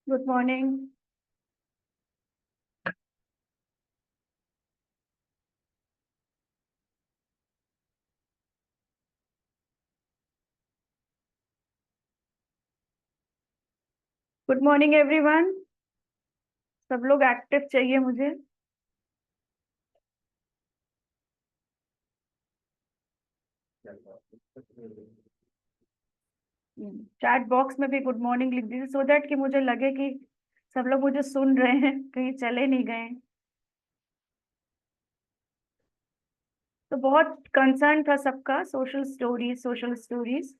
Good morning. Good morning everyone. सब लोग active चाहिए मुझे। चैट बॉक्स में भी गुड मॉर्निंग लिख दीजिए सो दैट कि मुझे लगे कि सब लोग मुझे सुन रहे हैं, कहीं चले नहीं गए। तो बहुत कंसर्न था सबका, social stories.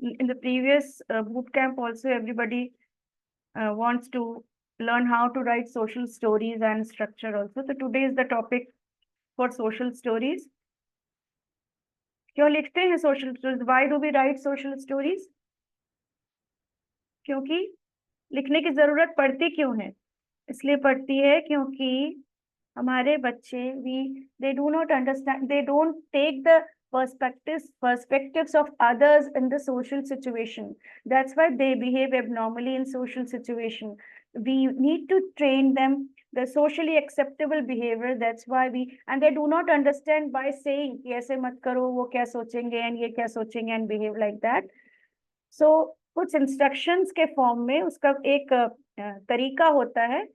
In the previous boot camp also everybody wants to learn how to write social stories and structure also. So today is the topic for social stories. क्यों लिखते हैं social stories? Why do we write social stories? क्योंकि लिखने की जरूरत पड़ती क्यों है? इसलिए पड़ती है क्योंकि हमारे बच्चे they do not understand, they don't take the perspectives of others in the social situation. That's why they behave abnormally in social situation. We need to train them the socially acceptable behavior. That's why and they do not understand by saying कि ऐसे मत करो, वो क्या सोचेंगे and ये क्या सोचेंगे and behave like that. So कुछ इंस्ट्रक्शंस के फॉर्म में उसका एक तरीका होता है।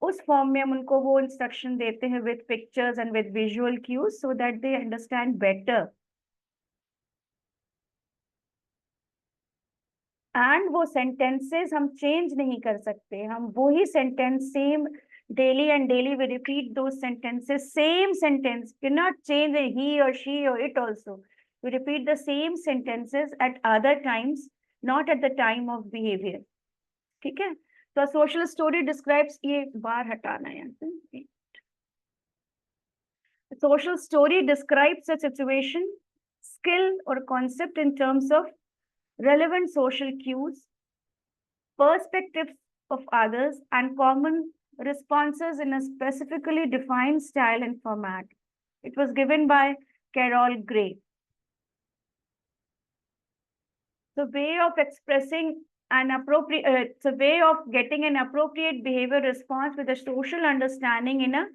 उस फॉर्म में हम उनको वो इंस्ट्रक्शन देते हैं with pictures and with visual cues so that they understand better. And वो सेंटेंसेस हम चेंज नहीं कर सकते, हम वो ही sentence same daily and daily we repeat दो sentences, same sentence cannot change he or she or it also. We repeat the same sentences at other times, not at the time of behavior. ठीक है? तो social story describes, ये बार हटाना है यहाँ से। Social story describes a situation, skill, or concept in terms of relevant social cues, perspectives of others, and common responses in a specifically defined style and format. It was given by Carol Gray. The way of expressing it's a way of getting an appropriate behavior response with a social understanding in a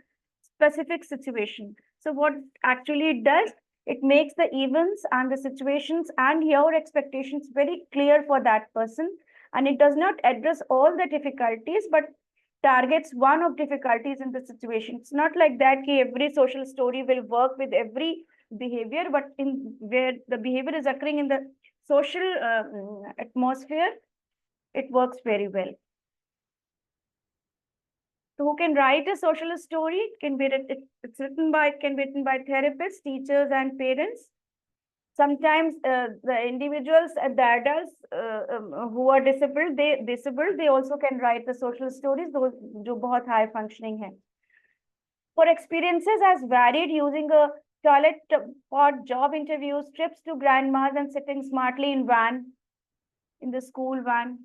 specific situation. So what actually it does, it makes the events and the situations and your expectations very clear for that person, and it does not address all the difficulties but targets one of difficulties in the situation. It's not like that ki every social story will work with every behavior, but in where the behavior is occurring in the social atmosphere, it works very well. So who can write a social story? It can be it's written by, it can be written by therapists, teachers, and parents. Sometimes the individuals and the adults who are disabled, they also can write the social stories, those जो बहुत high functioning हैं. For experiences as varied, using a toilet pod, job interviews, trips to grandmas, and sitting smartly in the school van.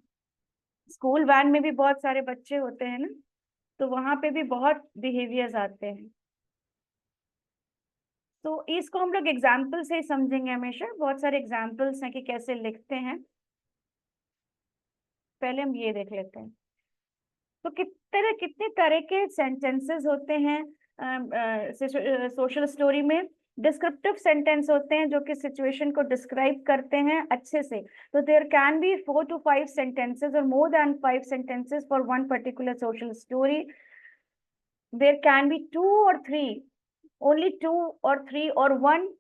School van में भी बहुत सारे बच्चे होते हैं ना, तो वहां पे भी बहुत बिहेवियर्स आते हैं। तो इसको हम लोग एग्जाम्पल से ही समझेंगे हमेशा। बहुत सारे एग्जाम्पल्स हैं कि कैसे लिखते हैं। पहले हम ये देख लेते हैं। तो कितने तरह के सेंटेंसेस होते हैं सोशल स्टोरी में। डिस्क्रिप्टिव सेंटेंस होते हैं जो कि सिचुएशन को डिस्क्राइब करते हैं अच्छे से। तो there can be 4 to 5 sentences or more than 5 sentences for one particular social story. There can be 2 or 3, only 2 or 3 or 1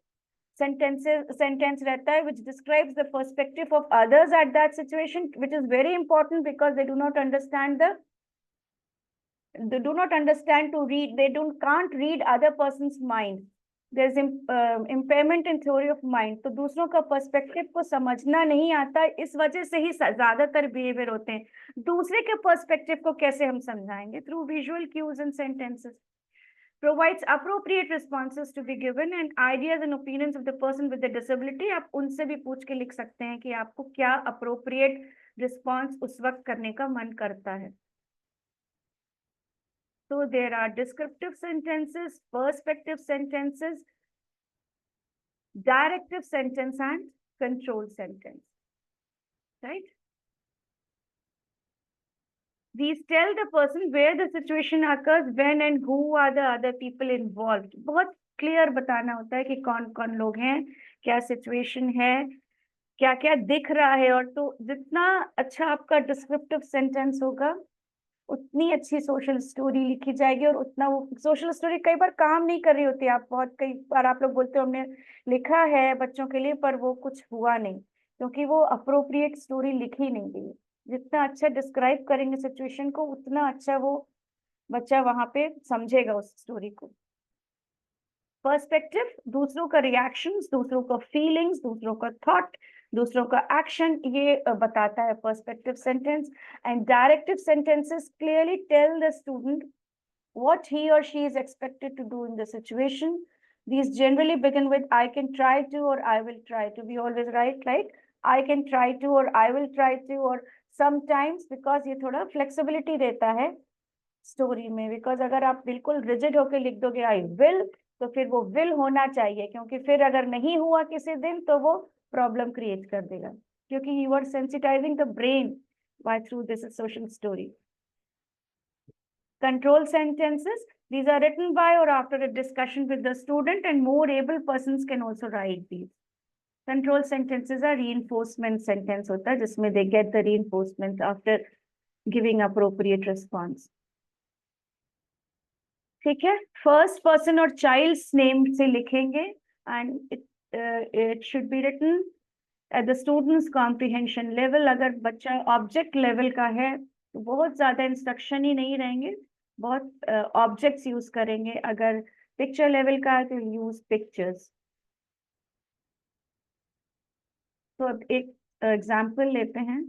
sentence रहता है which describes the perspective of others at that situation, which is very important because they do not understand to read, can't read other person's mind. There's impairment in theory of mind. तो दूसरों का perspective को समझना नहीं आता, इस वजह से ही ज्यादातर बिहेवियर होते हैं। दूसरे के पर्सपेक्टिव को कैसे हम समझाएंगे? Through visual cues and sentences. Provides appropriate responses to be given and ideas and opinions of the person with the disability. आप उनसे भी पूछ के लिख सकते हैं कि आपको क्या appropriate response उस वक्त करने का मन करता है। So there are descriptive sentences, perspective sentences, directive sentence, and control sentence, right? These tell the person where the situation occurs, when and who are the other people involved. बहुत clear बताना होता है कि कौन कौन लोग हैं, क्या सिचुएशन है, क्या क्या दिख रहा है। और तो जितना अच्छा आपका डिस्क्रिप्टिव सेंटेंस होगा, उतनी अच्छी सोशल स्टोरी लिखी जाएगी। और उतना वो सोशल स्टोरी कई बार काम नहीं कर रही होती। आप बहुत कई बार आप लोग बोलते हो हमने लिखा है बच्चों के लिए, पर वो कुछ हुआ नहीं, क्योंकि वो अप्रोप्रिएट स्टोरी लिखी नहीं गई। जितना अच्छा डिस्क्राइब करेंगे सिचुएशन को, उतना अच्छा वो बच्चा वहां पे समझेगा उस स्टोरी को। पर्सपेक्टिव दूसरों का रिएक्शंस, दूसरों का फीलिंग्स, दूसरों का थॉट, दूसरों का एक्शन, ये बताता है perspective sentence. And directive sentences clearly tell the student what he or she is expected to do in the situation. These generally begin with I can try to or I will try to. We always write like I can try to or I will try to or sometimes, because ये थोड़ा flexibility देता है story में। Because अगर आप बिल्कुल rigid होके लिख दोगे आई विल, तो फिर वो विल होना चाहिए, क्योंकि फिर अगर नहीं हुआ किसी दिन तो वो प्रॉब्लम क्रिएट कर देगा, क्योंकि you are sensitising the brain by through this social story. Control sentences, these are written by or after a discussion with the student, and more able persons can also write these. Control sentences are reinforcement sentence hota hai, jisme they get the reinforcement after giving appropriate response. ठीक है, first person और child's name से लिखेंगे, and it should be written at the student's comprehension level. अगर बच्चा object level का है तो बहुत ज्यादा इंस्ट्रक्शन ही नहीं रहेंगे, बहुत ऑब्जेक्ट्स यूज करेंगे। अगर पिक्चर लेवल का है तो यूज पिक्चर्स। तो अब एक एग्जांपल लेते हैं।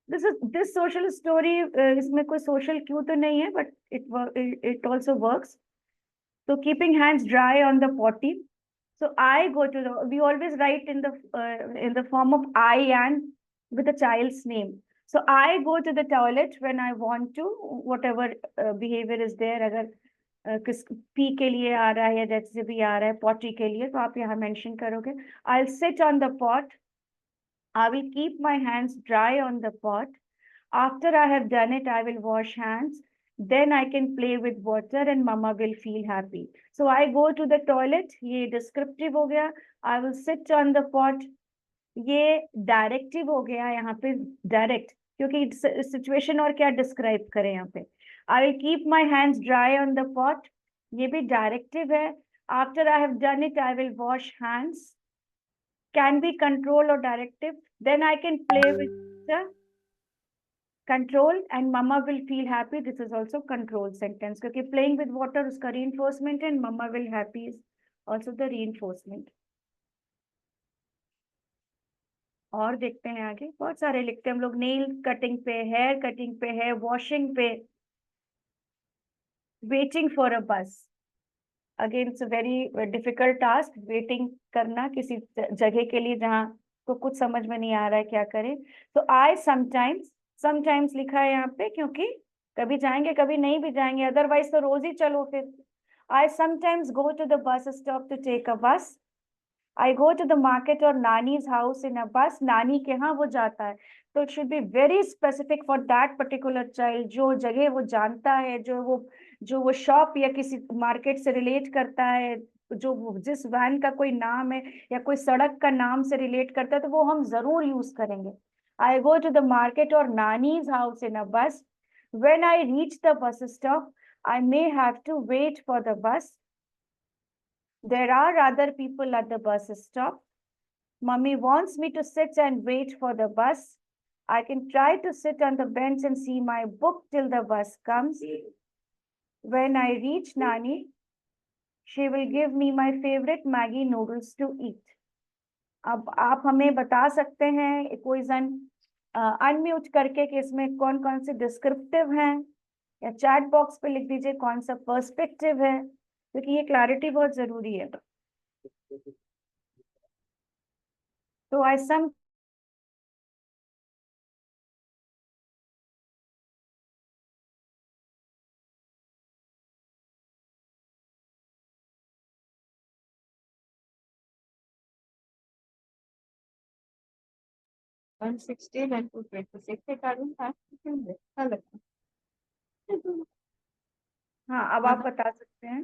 दिस सोशल स्टोरी, इसमें कोई सोशल क्यू तो नहीं है, but it also works. So keeping hands dry on the potty. So I go to the, we always write in the form of I and with a child's name. So I go to the toilet when I want to, whatever behavior is there. अगर किस P के लिए आ रहा है या जैसे भी आ रहा है पॉटी के लिए, तो आप यहाँ मेंशन करोगे। I'll sit on the pot. I will keep my hands dry on the pot. After I have done it, I will wash hands. Then I can play with water and mama will feel happy. So I go to the toilet. ये descriptive हो गया. I will sit on the pot. ये directive हो गया यहाँ पे, direct, क्योंकि situation और क्या डिस्क्राइब करें यहाँ पे। I will keep my hands dry on the pot, ये भी डायरेक्टिव है। After I have done it I will wash hands, can be control और directive. Then I can play with the control and mamma will feel happy, this is also control sentence, क्योंकि playing with water उसका reinforcement है, and mamma will happy is also the reinforcement. और देखते हैं आगे, बहुत सारे लिखते हैं हम लोग। नेल कटिंग पे, हेयर कटिंग पे है, वॉशिंग पे, वेटिंग फॉर अ बस। Again it's a very difficult task, waiting करना किसी जगह के लिए जहाँ को कुछ समझ में नहीं आ रहा है क्या करें। तो आई समटाइम्स, समटाइम्स लिखा है यहाँ पे, क्योंकि कभी जाएंगे कभी नहीं भी जाएंगे, अदरवाइज तो रोज ही चलो फिर। I sometimes go to the bus stop to take a bus. I go to the market और nani's house in a bus, नानी के यहाँ वो जाता है। तो it should be very specific for that particular child, जो जगह वो जानता है, जो वो शॉप या किसी मार्केट से रिलेट करता है, जो जिस वैन का कोई नाम है या कोई सड़क का नाम से रिलेट करता है, तो वो हम जरूर यूज करेंगे। I go to the market और nani's house in a bus. When I reach the bus stop I may have to wait for the bus. There are other people at the bus stop. Mummy wants me to sit and wait for the bus. I can try to sit on the bench and see my book till the bus comes. When I reach Nani, she will give me my favorite Maggi noodles to eat. अब आप हमें बता सकते हैं कोई जन unmute करके कि इसमें कौन कौन से डिस्क्रिप्टिव हैं, या चैट बॉक्स पे लिख दीजिए कौन सा पर्सपेक्टिव है, क्योंकि ये क्लैरिटी बहुत जरूरी है। तो आई सम 116 and 226 एक कार्बन था अच्छा लगता हाँ, अब आप बता सकते हैं।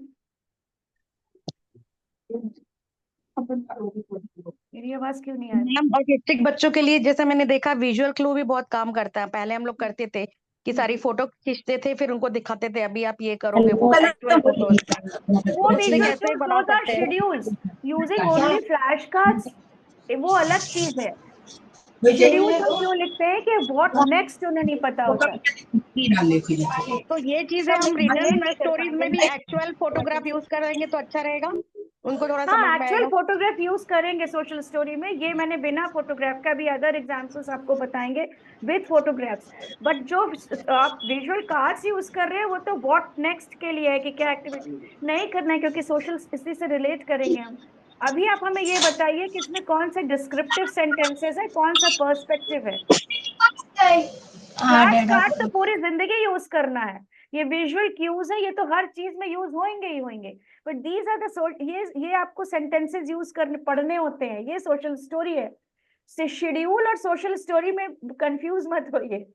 मेरी आवाज क्यों नहीं आ रही? मैम ऑटिस्टिक बच्चों के लिए जैसे मैंने देखा विजुअल क्लू भी बहुत काम करता है। पहले हम लोग करते थे कि सारी फोटो खींचते थे फिर उनको दिखाते थे अभी आप ये करोगे वो एक्चुअल फोटोज वो ऑटिस्टिक विजुअल ऐसे ही क्यूज, बना दोज आर सकते हैं। Schedules using only flash cards, वो अलग चीज है। शेड्यूल हम क्यों लिखते हैं कि व्हाट नेक्स्ट उन्हें नहीं पता होता। तो ये चीजें सब हम रिलेट रिडल नहीं कर स्टोरीज में भी पाएंगे। एक्चुअल फोटोग्राफ यूज करेंगे तो अच्छा रहेगा, उनको थोड़ा समझ हाँ, में एक्चुअल आएगा। फोटोग्राफ यूज करेंगे सोशल स्टोरी में। ये मैंने बिना फोटोग्राफ का भी अदर एग्जांपल्स आपको बताएंगे विद फोटोग्राफ्स। बट जो आप विजुअल कार्ड्स यूज कर रहे हैं वो तो व्हाट नेक्स्ट के लिए है कि क्या एक्टिविटी नहीं करना है, क्योंकि सोशल इसी से रिलेट करेंगे हम। अभी आप हमें ये बताइए कि इसमें कौन से डिस्क्रिप्टिव सेंटेंसेस है, कौन सा पर्सपेक्टिव है। फ्लैश कार्ड तो पूरी जिंदगी यूज करना है। ये विजुअल क्यूज है, ये तो हर चीज में यूज होंगे ही होंगे। बट दीज आर द ये आपको सेंटेंसेस यूज करने पढ़ने होते हैं, ये सोशल स्टोरी है। शेड्यूल और सोशल स्टोरी में कंफ्यूज मत होइए।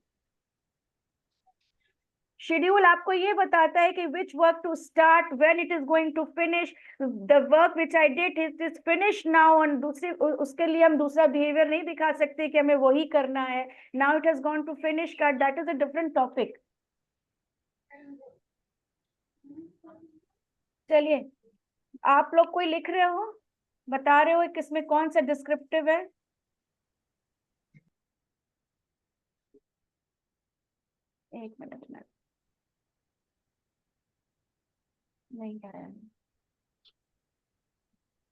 शेड्यूल आपको ये बताता है कि which work to start, when it is going to finish, the work which I did it is finish now. और दूसरे उसके लिए हम दूसरा बिहेवियर नहीं दिखा सकते कि हमें वही करना है। Now it has gone to finish card, that is a different topic. चलिए, आप लोग कोई लिख रहे हो, बता रहे हो किसमें कौन सा डिस्क्रिप्टिव है। एक मिनट में नहीं आया।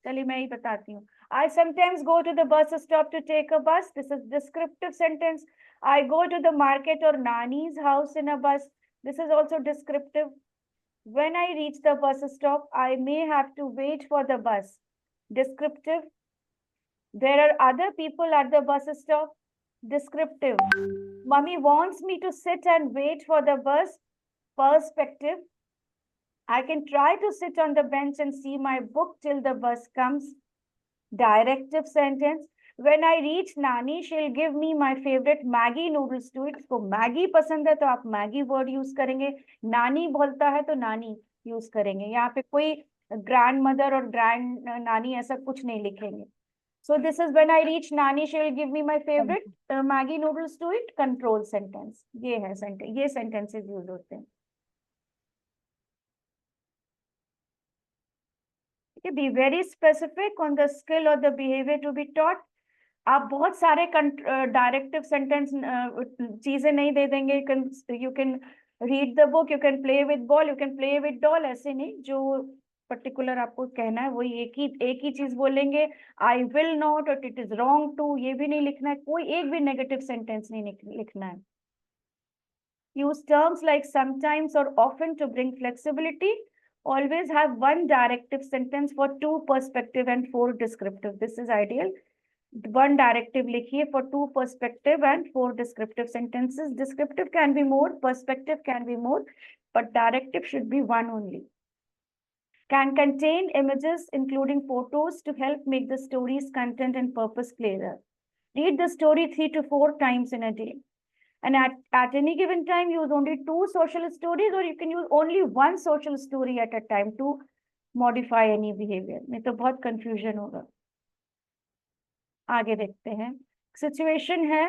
चलिए मैं ही बताती हूँ। I sometimes go to the bus stop to take a bus. This is descriptive sentence. I go to the market or Nani's house in a bus. This is also descriptive. When I reach the bus stop, I may have to wait for the bus. Descriptive. There are other people at the bus stop. Descriptive. Mummy wants me to sit and wait for the bus. Perspective. I can try to sit on the bench and see my book till the bus comes. Directive sentence. When I reach Nani, she'll give me my favorite Maggi noodles to eat. इसको Maggi पसंद है तो आप Maggi word use करेंगे। नानी बोलता है तो नानी यूज करेंगे। यहाँ पे कोई ग्रैंड मदर और ग्रैंड नानी ऐसा कुछ नहीं लिखेंगे। So this is when I reach Nani, she will give me my favorite Maggi noodles to eat. Control sentence. ये है sentence, ये sentences यूज होते हैं। Be very specific on the skill or the behavior to be taught. आप बहुत सारे directive sentence चीजें नहीं दे देंगे। You can read the book, you can play with ball, you can play with doll, ऐसे नहीं। जो पर्टिकुलर आपको कहना है वही एक ही चीज बोलेंगे। आई विल नॉट और इट इज रॉन्ग टू, ये भी नहीं लिखना है। कोई एक भी नेगेटिव सेंटेंस नहीं लिखना है। यूज टर्म्स लाइक समटाइम्स और often to bring flexibility. Always have one directive sentence for 2 perspective and 4 descriptive. This is ideal. One directive likhiye for 2 perspective and 4 descriptive sentences. Descriptive can be more, perspective can be more, but directive should be one only. Can contain images including photos to help make the story's content and purpose clearer. Read the story 3 to 4 times in a day. And at any given time, use only 2 social stories, or you can use only 1 social story at a time to modify any behavior. नहीं तो बहुत confusion होगा। आगे देखते हैं। Situation है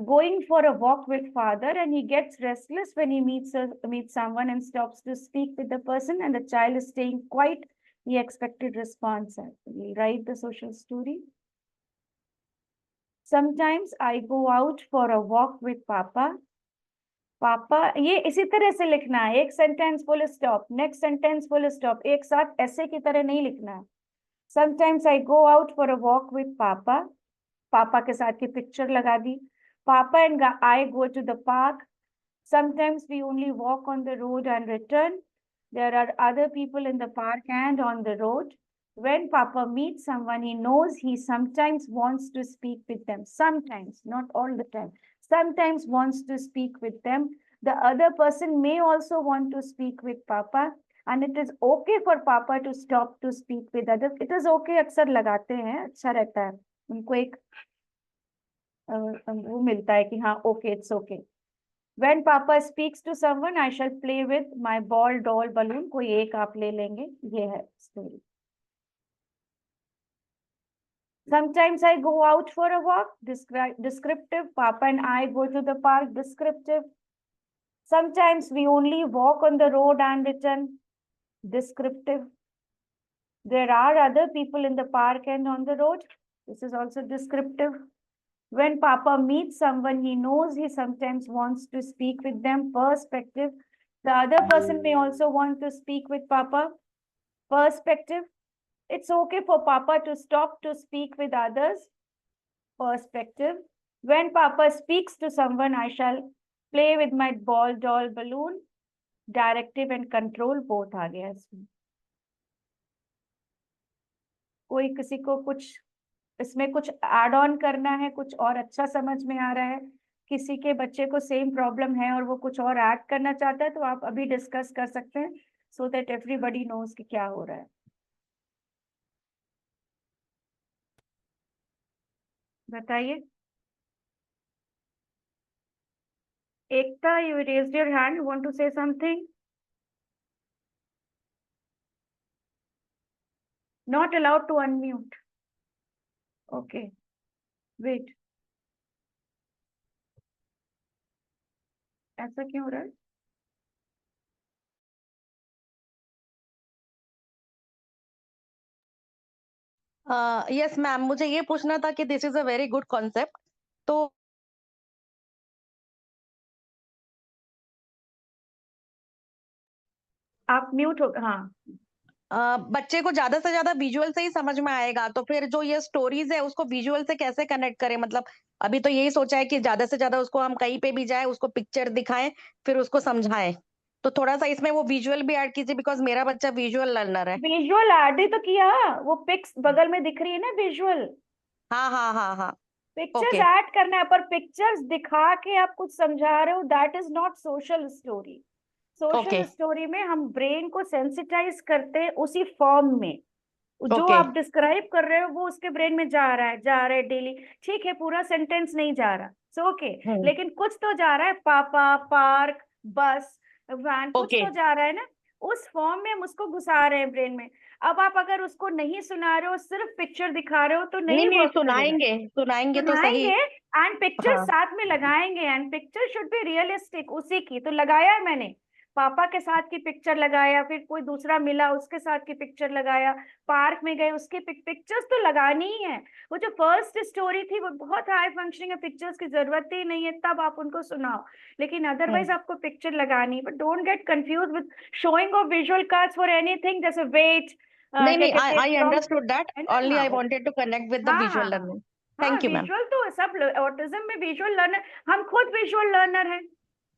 going for a walk with father and he gets restless when he meets someone and stops to speak with the person, and the child is staying quiet. He expected response. We'll write the social story. Sometimes I go out for a walk with Papa. पापा, ये इसी तरह से लिखना है। एक sentence full stop, next sentence full stop, एक साथ ऐसे की तरह नहीं लिखना है। Sometimes I go out for a walk with papa, पापा के साथ की पिक्चर लगा दी। Papa and I go to the park. Sometimes we only walk on the road and return. There are other people in the park and on the road. When Papa meets someone he knows, he sometimes wants to speak with them. Sometimes, not all the time. Sometimes wants to speak with them. The other person may also want to speak with Papa. And it is okay for Papa to stop to speak with others. It is okay अक्सर लगाते हैं, अच्छा रहता है। उनको एक वो मिलता है कि हाँ okay it's okay. When Papa speaks to someone, I shall play with my ball, doll, balloon. कोई एक आप ले लेंगे, ये है story. Sometimes I go out for a walk. Descriptive. Papa and I go to the park. Descriptive. Sometimes we only walk on the road and return. Descriptive. There are other people in the park and on the road. This is also descriptive. When Papa meets someone he knows, he sometimes wants to speak with them. Perspective. The other person may also want to speak with Papa. Perspective. It's okay for Papa to stop to speak with others. Perspective. When Papa speaks to someone, I shall play with my ball, doll, balloon. Directive and control both आ गया इसमें। कोई किसी को कुछ इसमें कुछ add on करना है, कुछ और अच्छा समझ में आ रहा है, किसी के बच्चे को सेम प्रॉब्लम है और वो कुछ और ऐड करना चाहता है, तो आप अभी डिस्कस कर सकते हैं, सो दैट एवरीबॉडी नोज कि क्या हो रहा है। बताइए। एकता, you raised your hand, you want to say something? Not allowed to unmute. Okay, wait. ऐसा क्यों हो रहा है? यस मैम, मुझे ये पूछना था कि this is a very good concept. तो आप म्यूट हो, हाँ। बच्चे को ज्यादा से ज्यादा विजुअल से ही समझ में आएगा, तो फिर जो ये स्टोरीज है उसको विजुअल से कैसे कनेक्ट करें? मतलब अभी तो यही सोचा है कि ज्यादा से ज्यादा उसको हम कहीं पे भी जाए, उसको पिक्चर दिखाएं, फिर उसको समझाएं। तो थोड़ा सा इसमें वो विजुअल भी ऐड कीजिए, बिकॉज मेरा बच्चा विजुअल लर्नर है। विजुअल ऐड ही तो किया, वो पिक्स बगल में दिख रही है ना विजुअल। हाँ हाँ हाँ हाँ। Pictures okay. ऐड करना है, पर पिक्चर्स दिखा के आप कुछ समझा रहे हो, that is not social story. Social okay. Story में हम ब्रेन को सेंसिटाइज करते हैं उसी फॉर्म में, जो ओके। आप डिस्क्राइब कर रहे हो वो उसके ब्रेन में जा रहा है डेली। ठीक है, पूरा सेंटेंस नहीं जा रहा, सो ओके, लेकिन कुछ तो जा रहा है, पापा, पार्क, बस, वैन, कुछ ओके। तो जा रहा है ना, उस फॉर्म में हम उसको घुसा रहे हैं ब्रेन में। अब आप अगर उसको नहीं सुना रहे हो, सिर्फ पिक्चर दिखा रहे हो, तो नहीं नहीं नहीं, वर्क करेगा। सुनाएंगे सुनाएंगे तो सही। सुनाएंगे एंड पिक्चर हाँ। साथ में लगाएंगे, and picture should be realistic, उसी की तो लगाया है मैंने। पापा के साथ की पिक्चर लगाया, फिर कोई दूसरा मिला उसके साथ की पिक्चर लगाया, पार्क में गए उसके पिक्चर्स तो लगानी ही है। वो जो फर्स्ट स्टोरी थी वो बहुत हाई फंक्शनिंग है, पिक्चर्स की जरूरत ही नहीं है, तब आप उनको सुनाओ, लेकिन अदरवाइज आपको पिक्चर लगानी। But don't get confuse with showing off visual cards for anything, जैसे वेट, नहीं क्या नहीं, कहते हैं, आई फ्रॉम, अंडरस्टूड दैट, है ना। ओनली हाँ I wanted to connect with the हाँ हाँ विजुअल हाँ लर्निंग। हाँ, थैंक यू मैम। विजुअल तो सब ऑटिज्म में विजुअल लर्नर, हम खुद विजुअल लर्नर हैं।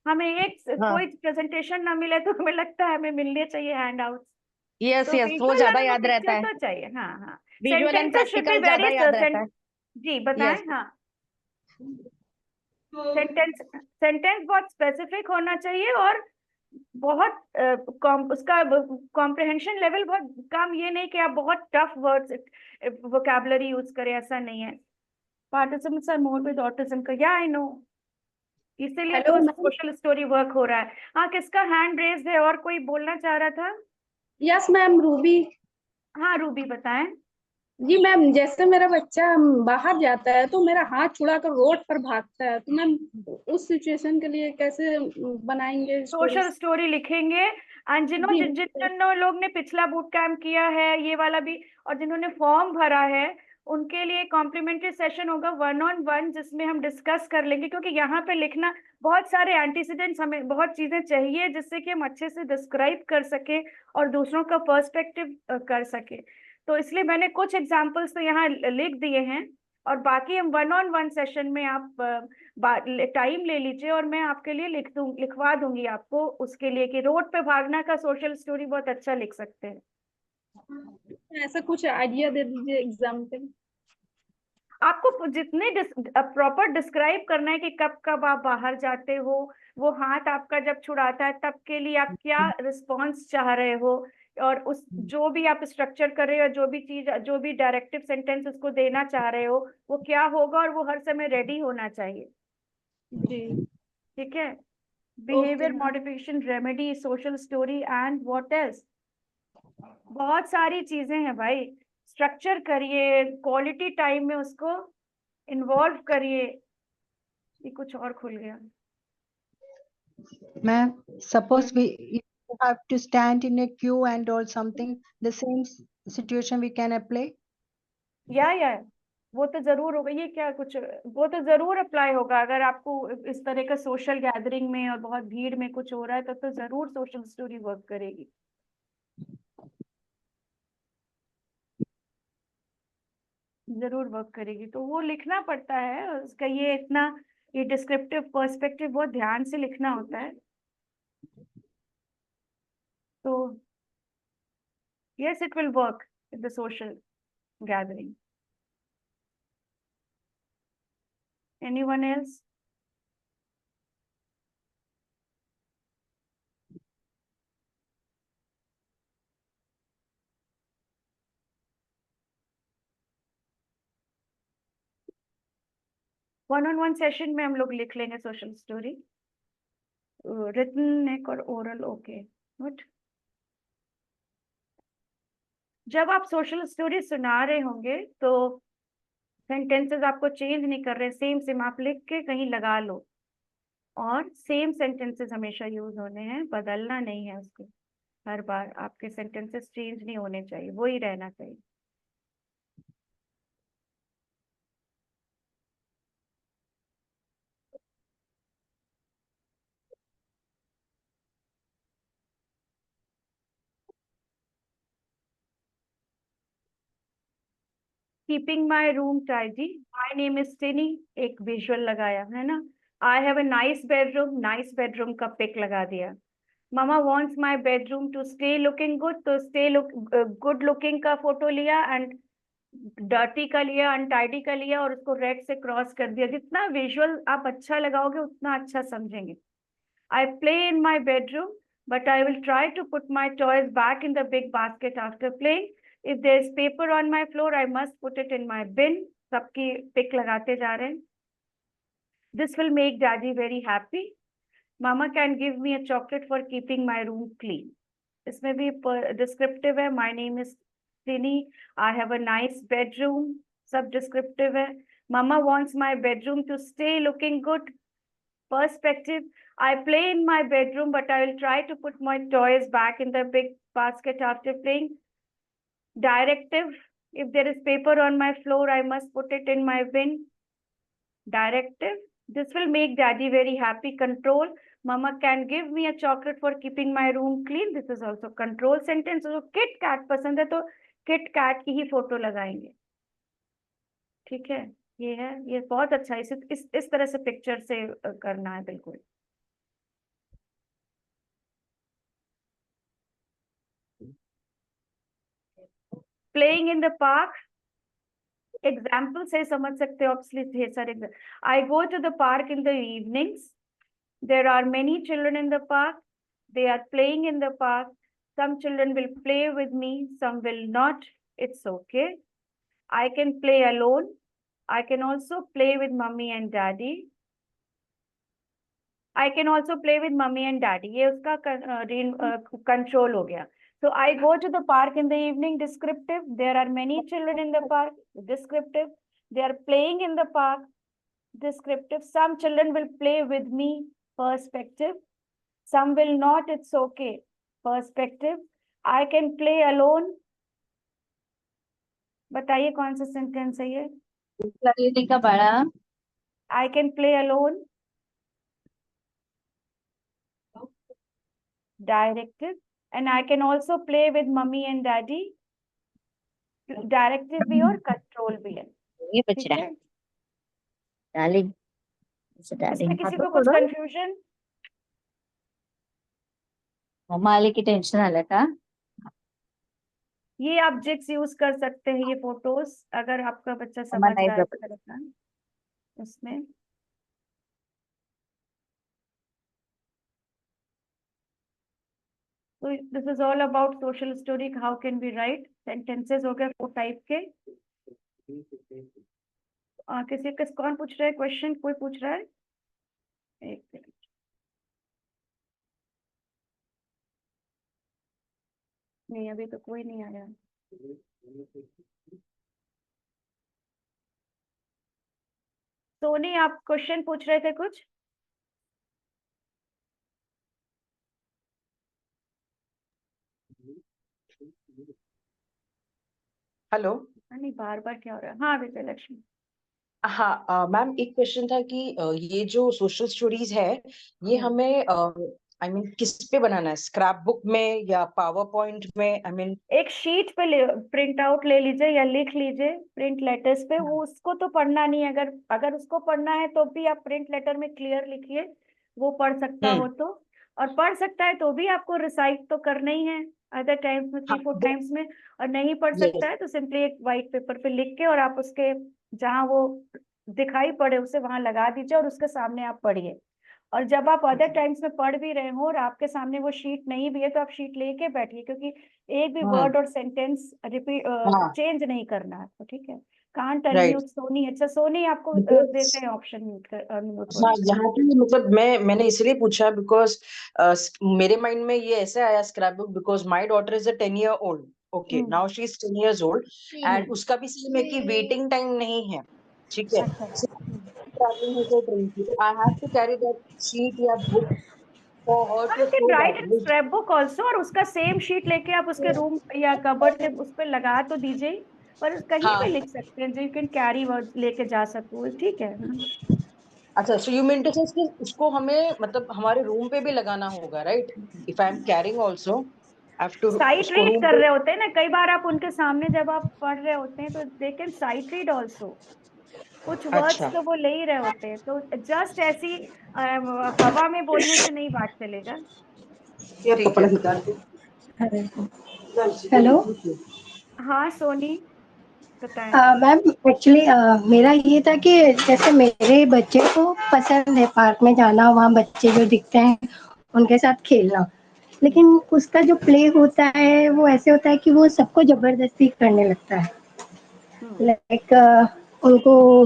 हमें एक हाँ। कोई प्रेजेंटेशन ना मिले तो हमें लगता है हमें मिलने चाहिए हैंड आउट। यस तो यस, वो विजुअल ज्यादा लर्नर को याद रहता पिक्चर है। तो चाहिए, हाँ हाँ। Visual and sentences should be practical very, ज्यादा याद रहता है। जी बताएं, यस। हाँ। सेंटेंस सेंटेंस बहुत स्पेसिफिक होना चाहिए, और बहुत उसका कॉम्प्रिहेंशन लेवल बहुत कम, ये नहीं कि आप बहुत टफ वर्ड्स वोकैबुलरी यूज करें, ऐसा नहीं है। Participants are more with autism का, या आई नो, इसीलिए हेलो तो मैम। सोशल स्टोरी वर्क हो रहा है। हाँ, किसका हैंड रेज है, और कोई बोलना चाह रहा था? Yes ma'am, Ruby. हाँ रूबी, बताएं। जी मैम, जैसे मेरा बच्चा बाहर जाता है तो मेरा हाथ छुड़ाकर रोड पर भागता है, तो मैम उस सिचुएशन के लिए कैसे बनाएंगे स्टोरी? सोशल स्टोरी लिखेंगे, एंड जी जिन लोग ने पिछला बूट कैंप किया है, ये वाला भी, और जिन्होंने फॉर्म भरा है, उनके लिए कॉम्प्लीमेंट्री सेशन होगा 1-on-1, जिसमें हम डिस्कस कर लेंगे, क्योंकि यहाँ पे लिखना बहुत सारे एंटीसीडेंट्स, हमें बहुत चीजें चाहिए जिससे कि हम अच्छे से डिस्क्राइब कर सके और दूसरों का पर्सपेक्टिव कर सके। तो इसलिए मैंने कुछ एग्जाम्पल्स तो यहाँ लिख दिए हैं, और बाकी हम 1-on-1 सेशन में आप टाइम ले लीजिए, और मैं आपके लिए लिखवा दूंगी आपको उसके लिए, कि रोड पे भागना का सोशल स्टोरी बहुत अच्छा लिख सकते हैं। ऐसा कुछ आइडिया दे दीजिए एग्जाम्पल। आपको जितने प्रॉपर डिस्क्राइब करना है कि कब कब आप बाहर जाते हो, वो हाथ आपका जब छुड़ाता है तब के लिए आप क्या रिस्पॉन्स चाह रहे हो, और उस जो भी आप स्ट्रक्चर कर रहे हो, जो भी चीज, जो भी डायरेक्टिव सेंटेंस उसको देना चाह रहे हो, वो क्या होगा और वो हर समय रेडी होना चाहिए। जी ठीक है। Okay behaviour ma'am. Modification, remedy, social story and what else, बहुत सारी चीजें हैं भाई। स्ट्रक्चर करिए, क्वालिटी टाइम में उसको इन्वॉल्व करिए। ये कुछ और खुल गया। Ma'am, suppose we have to stand in a queue and or something, the same situation we can apply. या वो तो जरूर होगा। ये क्या कुछ, वो तो जरूर अप्लाई होगा। अगर आपको इस तरह का सोशल गैदरिंग में और बहुत भीड़ में कुछ हो रहा है तो जरूर सोशल स्टोरी वर्क करेगी। जरूर वर्क करेगी। तो वो लिखना पड़ता है उसका, ये इतना, ये डिस्क्रिप्टिव पर्सपेक्टिव बहुत ध्यान से लिखना होता है। तो yes, it will work in the social gathering. Anyone else? one-on-one session में हम लोग लिख लेंगे सोशल स्टोरी, रिटन एक और ओरल। Okay good. जब आप सोशल स्टोरी सुना रहे होंगे तो सेंटेंसेस आपको चेंज नहीं कर रहे, सेम सेम आप लिख के कहीं लगा लो, और सेम सेंटेंसेस हमेशा यूज होने हैं, बदलना नहीं है उसको। हर बार आपके सेंटेंसेस चेंज नहीं होने चाहिए, वही रहना चाहिए। Keeping my room tidy, my name is Tiny, एक विजुअल लगाया है ना। I have a nice bedroom का पिक लगा दिया। Mama wants my bedroom to stay looking good, तो स्टे गुड लुकिंग का फोटो लिया, एंड डर्टी का लिया, अनटाइडी का लिया, और उसको रेड से क्रॉस कर दिया। जितना विजुअल आप अच्छा लगाओगे उतना अच्छा समझेंगे। I play in my bedroom, but I will try to put my toys back in the big basket after playing. If there's paper on my floor, I must put it in my bin. सबकी pick लगाते जा रहे हैं। This will make daddy very happy. Mama can give me a chocolate for keeping my room clean. इसमें भी descriptive है। My name is Tini. I have a nice bedroom. सब descriptive है। Mama wants my bedroom to stay looking good. Perspective. I play in my bedroom, but I will try to put my toys back in the big basket after playing. Directive. If there is paper on my floor, I must put it in my bin. Directive. This will make daddy very happy. Control. Mama can give me a chocolate for keeping my room clean. This is also control sentence. तो Kit Kat पसंद है तो Kit Kat की ही photo लगाएंगे। ठीक है, ये है, ये बहुत अच्छा है। इस तरह से पिक्चर से करना है बिल्कुल। Playing in the park, example से समझ सकते हो obviously sir. I go to the park in the evenings, there are many children in the park, they are playing in the park, some children will play with me, some will not, it's okay. I can play alone, I can also play with mommy and daddy, I can also play with mommy and daddy, ये उसका control हो गया। So I go to the park in the evening, descriptive. There are many children in the park, descriptive. They are playing in the park, descriptive. Some children will play with me, perspective. Some will not, it's okay, perspective. I can play alone. बताइए कौन सा sentence है ये? का बड़ा I can play alone, directive. And I can also play with mommy and daddy, directive भी और control भी है। ये ठीक बच रहा है, है डार्लिंग इसमें डार्लिंग किसी को कुछ कंफ्यूजन? मम्मा आले की टेंशन आलं का ये आप जिक्स यूज कर सकते हैं, ये फोटोज, अगर आपका बच्चा मम्मा समझ नाही रहा है जपत. इस तरह का उसमें। So this is all about social story. How can we write sentences? हो गए 4 टाइप के। किसी का कौन पूछ रहा है क्वेश्चन? कोई पूछ रहा है? एक मिनट। नहीं, अभी तो कोई नहीं आया। सोनी, आप क्वेश्चन पूछ रहे थे कुछ? हेलो। नहीं, बार बार क्या हो रहा है? हाँ, विजय लक्ष्मी। हाँ मैम, एक क्वेश्चन था कि ये जो सोशल स्टोरीज है ये हमें आई मीन किस पे बनाना है, स्क्रैप बुक में या पावर पॉइंट में? आई मीन एक शीट पे प्रिंट आउट ले लीजिए या लिख लीजिए प्रिंट लेटर्स पे। वो उसको तो पढ़ना नहीं है। अगर अगर उसको पढ़ना है तो भी आप प्रिंट लेटर में क्लियर लिखिए, वो पढ़ सकता हो तो। और पढ़ सकता है तो भी आपको रिसाइट तो करना ही है अदर टाइम्स में, 3-4 टाइम्स में। और नहीं पढ़ सकता है तो सिंपली एक व्हाइट पेपर पे लिख के और आप उसके जहाँ वो दिखाई पड़े उसे वहां लगा दीजिए और उसके सामने आप पढ़िए। और जब आप अदर टाइम्स में पढ़ भी रहे हो और आपके सामने वो शीट नहीं भी है तो आप शीट लेके बैठिए, क्योंकि एक भी वर्ड और सेंटेंस रिपीट चेंज नहीं करना है। तो ठीक है। Can't unmute Soni. अच्छा सोनी, आपको देते हैं ऑप्शन म्यूट कर अनम्यूट हाँ, यहाँ पे मतलब मैंने इसलिए पूछा बिकॉज मेरे माइंड में ये ऐसे आया scrap book, because my daughter is a 10 year old। Okay, now she is 10 years old and उसका भी सेम है कि वेटिंग टाइम नहीं है। ठीक है, अच्छा। ट्रैवलिंग है तो ट्रेन की, I have to carry that sheet या book for her you too can so write in that. Scrap book also, और उसका सेम शीट लेके आप उसके रूम या कबर्ड के उस पर लगा तो दीजिए। पर कहीं भी हाँ, लिख सकते हैं जो यू कैन कैरी लेके जा सको। ठीक है। अच्छा, सो यू मीन टू से उसको हमें मतलब हमारे रूम पे भी लगाना होगा, right? If I am carrying also I have to site उसको रीड रूम कर पे। रहे होते हैं ना कई बार आप उनके सामने जब आप पढ़ रहे होते हैं तो they can site read also. कुछ वर्ड्स अच्छा, तो वो ले ही रहे होते हैं, तो जस्ट ऐसी हवा में बोलने से नहीं बात चलेगा। ये कपड़ा निकाल दो। हेलो हाँ सोनी, बताएं। मैम, एक्चुअली मेरा ये था कि जैसे मेरे बच्चे को पसंद है पार्क में जाना, वहाँ बच्चे जो दिखते हैं उनके साथ खेलना, लेकिन उसका जो प्ले होता है वो ऐसे होता है कि वो सबको जबरदस्ती करने लगता है। लाइक उनको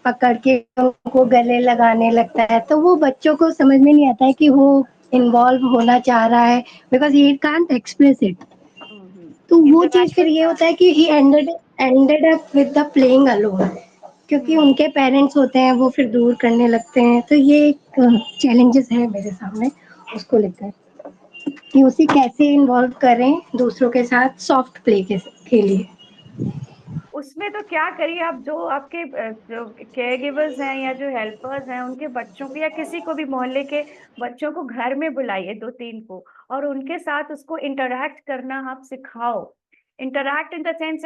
पकड़ के उनको गले लगाने लगता है, तो वो बच्चों को समझ में नहीं आता है कि वो इन्वॉल्व होना चाह रहा है, because he can't express it. तो वो चीज फिर इंटरैक्शन ये का। होता है कि he ended up with the playing alone, क्योंकि उनके पेरेंट्स होते हैं वो फिर दूर करने लगते हैं। तो ये एक चैलेंजेस है मेरे सामने उसको लेकर कि उसे कैसे इन्वॉल्व करें दूसरों के साथ सॉफ्ट प्ले के लिए। उसमें तो क्या करिए आप, जो आपके जो केयर गिवर्स हैं या जो हेल्पर्स हैं उनके बच्चों को या किसी को भी मोहल्ले के बच्चों को घर में बुलाइए 2-3 को, और उनके साथ उसको इंटरैक्ट करना आप सिखाओ। इंटरैक्ट इन द सेंस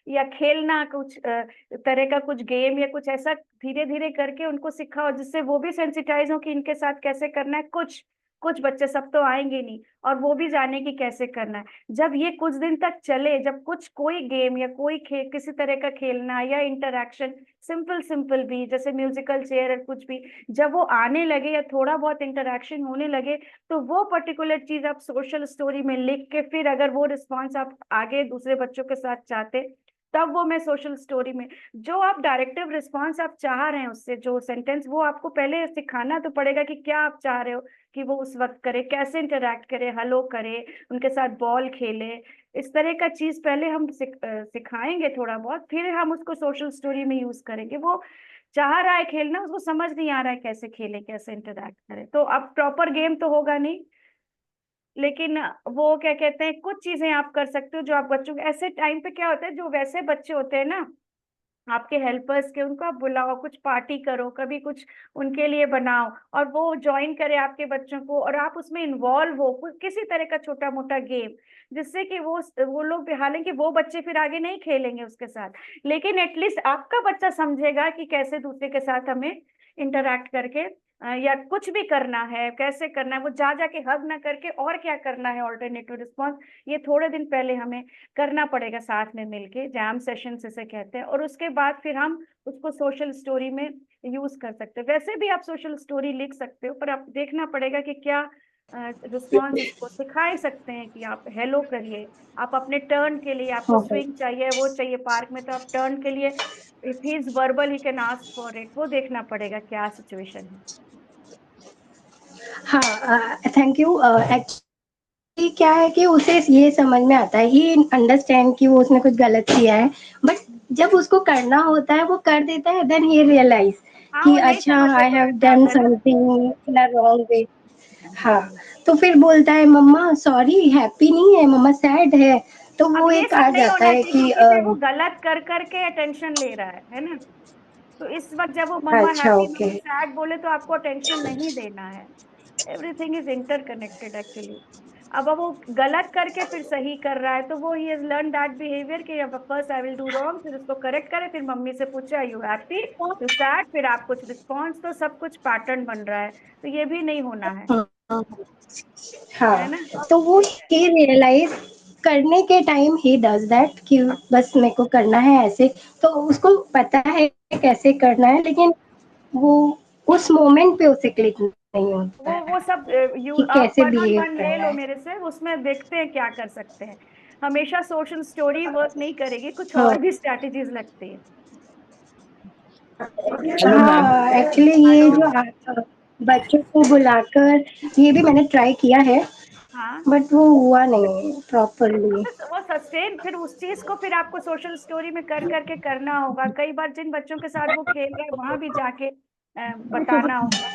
या खेलना कुछ तरह का कुछ गेम या कुछ ऐसा धीरे धीरे करके उनको सिखाओ, जिससे वो भी सेंसिटाइज हो कि इनके साथ कैसे करना है। कुछ कुछ बच्चे, सब तो आएंगे नहीं, और वो भी जाने की कैसे करना है। जब ये कुछ दिन तक चले, जब कुछ कोई गेम या कोई किसी तरह का खेलना या इंटरैक्शन सिंपल सिंपल भी, जैसे म्यूजिकल चेयर और कुछ भी, जब वो आने लगे या थोड़ा बहुत इंटरैक्शन होने लगे, तो वो पर्टिकुलर चीज आप सोशल स्टोरी में लिख के फिर अगर वो रिस्पॉन्स आप आगे दूसरे बच्चों के साथ चाहते, तब वो मैं सोशल स्टोरी में जो आप डायरेक्टिव रिस्पॉन्स आप चाह रहे हैं उससे जो सेंटेंस, वो आपको पहले सिखाना तो पड़ेगा कि क्या आप चाह रहे हो कि वो उस वक्त करे, कैसे इंटरैक्ट करे, हेलो करे, उनके साथ बॉल खेले। इस तरह का चीज पहले हम सिखाएंगे थोड़ा बहुत, फिर हम उसको सोशल स्टोरी में यूज करेंगे। वो चाह रहा है खेलना, उसको समझ नहीं आ रहा है कैसे खेले, कैसे इंटरैक्ट करे, तो अब प्रॉपर गेम तो होगा नहीं, लेकिन वो क्या कहते हैं, कुछ चीजें आप कर सकते हो जो आप बच्चों के ऐसे टाइम पे क्या होता है, जो वैसे बच्चे होते हैं ना आपके हेल्पर्स के, उनको आप बुलाओ, कुछ पार्टी करो, कभी कुछ उनके लिए बनाओ और वो ज्वाइन करे आपके बच्चों को, और आप उसमें इन्वॉल्व हो किसी तरह का छोटा मोटा गेम, जिससे कि वो लोग, हालांकि वो बच्चे फिर आगे नहीं खेलेंगे उसके साथ, लेकिन एटलीस्ट आपका बच्चा समझेगा कि कैसे दूसरे के साथ हमें इंटरैक्ट करके या कुछ भी करना है, कैसे करना है। वो जा जाके हग ना करके और क्या करना है, ऑल्टरनेटिव रिस्पॉन्स, ये थोड़े दिन पहले हमें करना पड़ेगा साथ में मिलके, जैम सेशन इसे कहते हैं, और उसके बाद फिर हम उसको सोशल स्टोरी में यूज कर सकते हैं। वैसे भी आप सोशल स्टोरी लिख सकते हो, पर आप देखना पड़ेगा कि क्या रिस्पॉन्स उसको सिखा ही सकते हैं कि आप हेलो करिए, आप अपने टर्न के लिए, आपको हाँ स्विंग चाहिए, वो चाहिए पार्क में, तो आप टर्न के लिए if he is verbal he can ask for it, वो देखना पड़ेगा क्या सिचुएशन है। हाँ, थैंक यू। एक्चुअली क्या है कि उसे ये समझ में आता है, ही अंडरस्टैंड कि वो उसने कुछ गलत किया है, बट जब उसको करना होता है वो कर देता है, देन ही रियलाइज हाँ, कि वो नहीं अच्छा समझ आई में हैव आता डन है ना। Something in a wrong way. हाँ, तो फिर बोलता है मम्मा सॉरी, हैप्पी नहीं है मम्मा, सैड है। तो अब वो ये एक सब आ नहीं जाता होना है चाहिए, कि क्योंकि फिर वो गलत कर करके अटेंशन ले रहा है ना। तो इस वक्त जब वो मम्मा अच्छा हैप्पी ओके। मम्मा सैड बोले तो आपको अटेंशन नहीं देना है। Everything is interconnected actually. अब वो गलत करके फिर सही कर रहा है, तो वो he has learn that behaviour कि अब first I will do wrong, फिर उसको करेक्ट करे, फिर मम्मी से पूछे आर यू हैप्पी, फिर सैड, फिर आप कुछ रिस्पॉन्स, तो सब कुछ पैटर्न बन रहा है, तो ये भी नहीं होना है हाँ, ना। तो वो ही रियलाइज करने के टाइम ही डज दैट कि बस मेरे को करना है ऐसे, तो उसको पता है कैसे करना है, लेकिन वो उस मोमेंट पे उसे क्लिक नहीं होता है वो सब यू कि आप कैसे 1-on-1 बिहेव ले करना लो है। मेरे से, उसमें देखते हैं क्या कर सकते हैं। हमेशा सोशल स्टोरी वर्क नहीं करेगी, कुछ हाँ और भी स्ट्रैटेजीज लगती है। Hello ma'am. हाँ, एक्चुअली ये हेलो। जो बच्चों को बुलाकर ये भी मैंने ट्राई किया है, हाँ, बट वो हुआ नहीं प्रॉपरली। वो सस्टेन, फिर उस चीज को फिर आपको सोशल स्टोरी में कर करके करना होगा। कई बार जिन बच्चों के साथ वो खेल रहे हैं वहां भी जाके बताना होगा।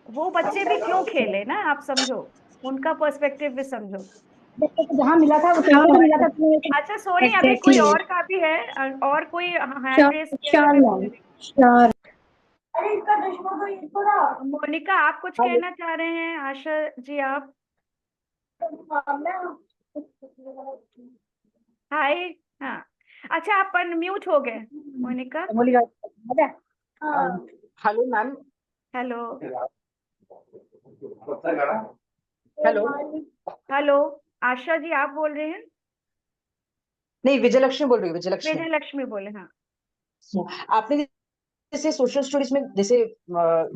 वो बच्चे भी क्यों खेले ना, आप समझो, उनका पर्सपेक्टिव भी समझो। जहाँ मिला था वो मिला था। अच्छा सोनी, अभी कोई एग्जैक्टली। और का भी है, और कोई हैंड श्योर रेस किया है, श्योर मैं मैम, श्योर। मोनिका आप कुछ कहना चाह रहे हैं? आशा जी आप? हाय। हाँ, अच्छा आप अनम्यूट हो गए Monica. Hello ma'am. Hello. Hello. Hello. Asha ji आप बोल रहे हैं? नहीं, विजयलक्ष्मी बोल रही हूँ, विजयलक्ष्मी। विजय लक्ष्मी बोले, हाँ। आपने जैसे सोशल स्टोरीज में जैसे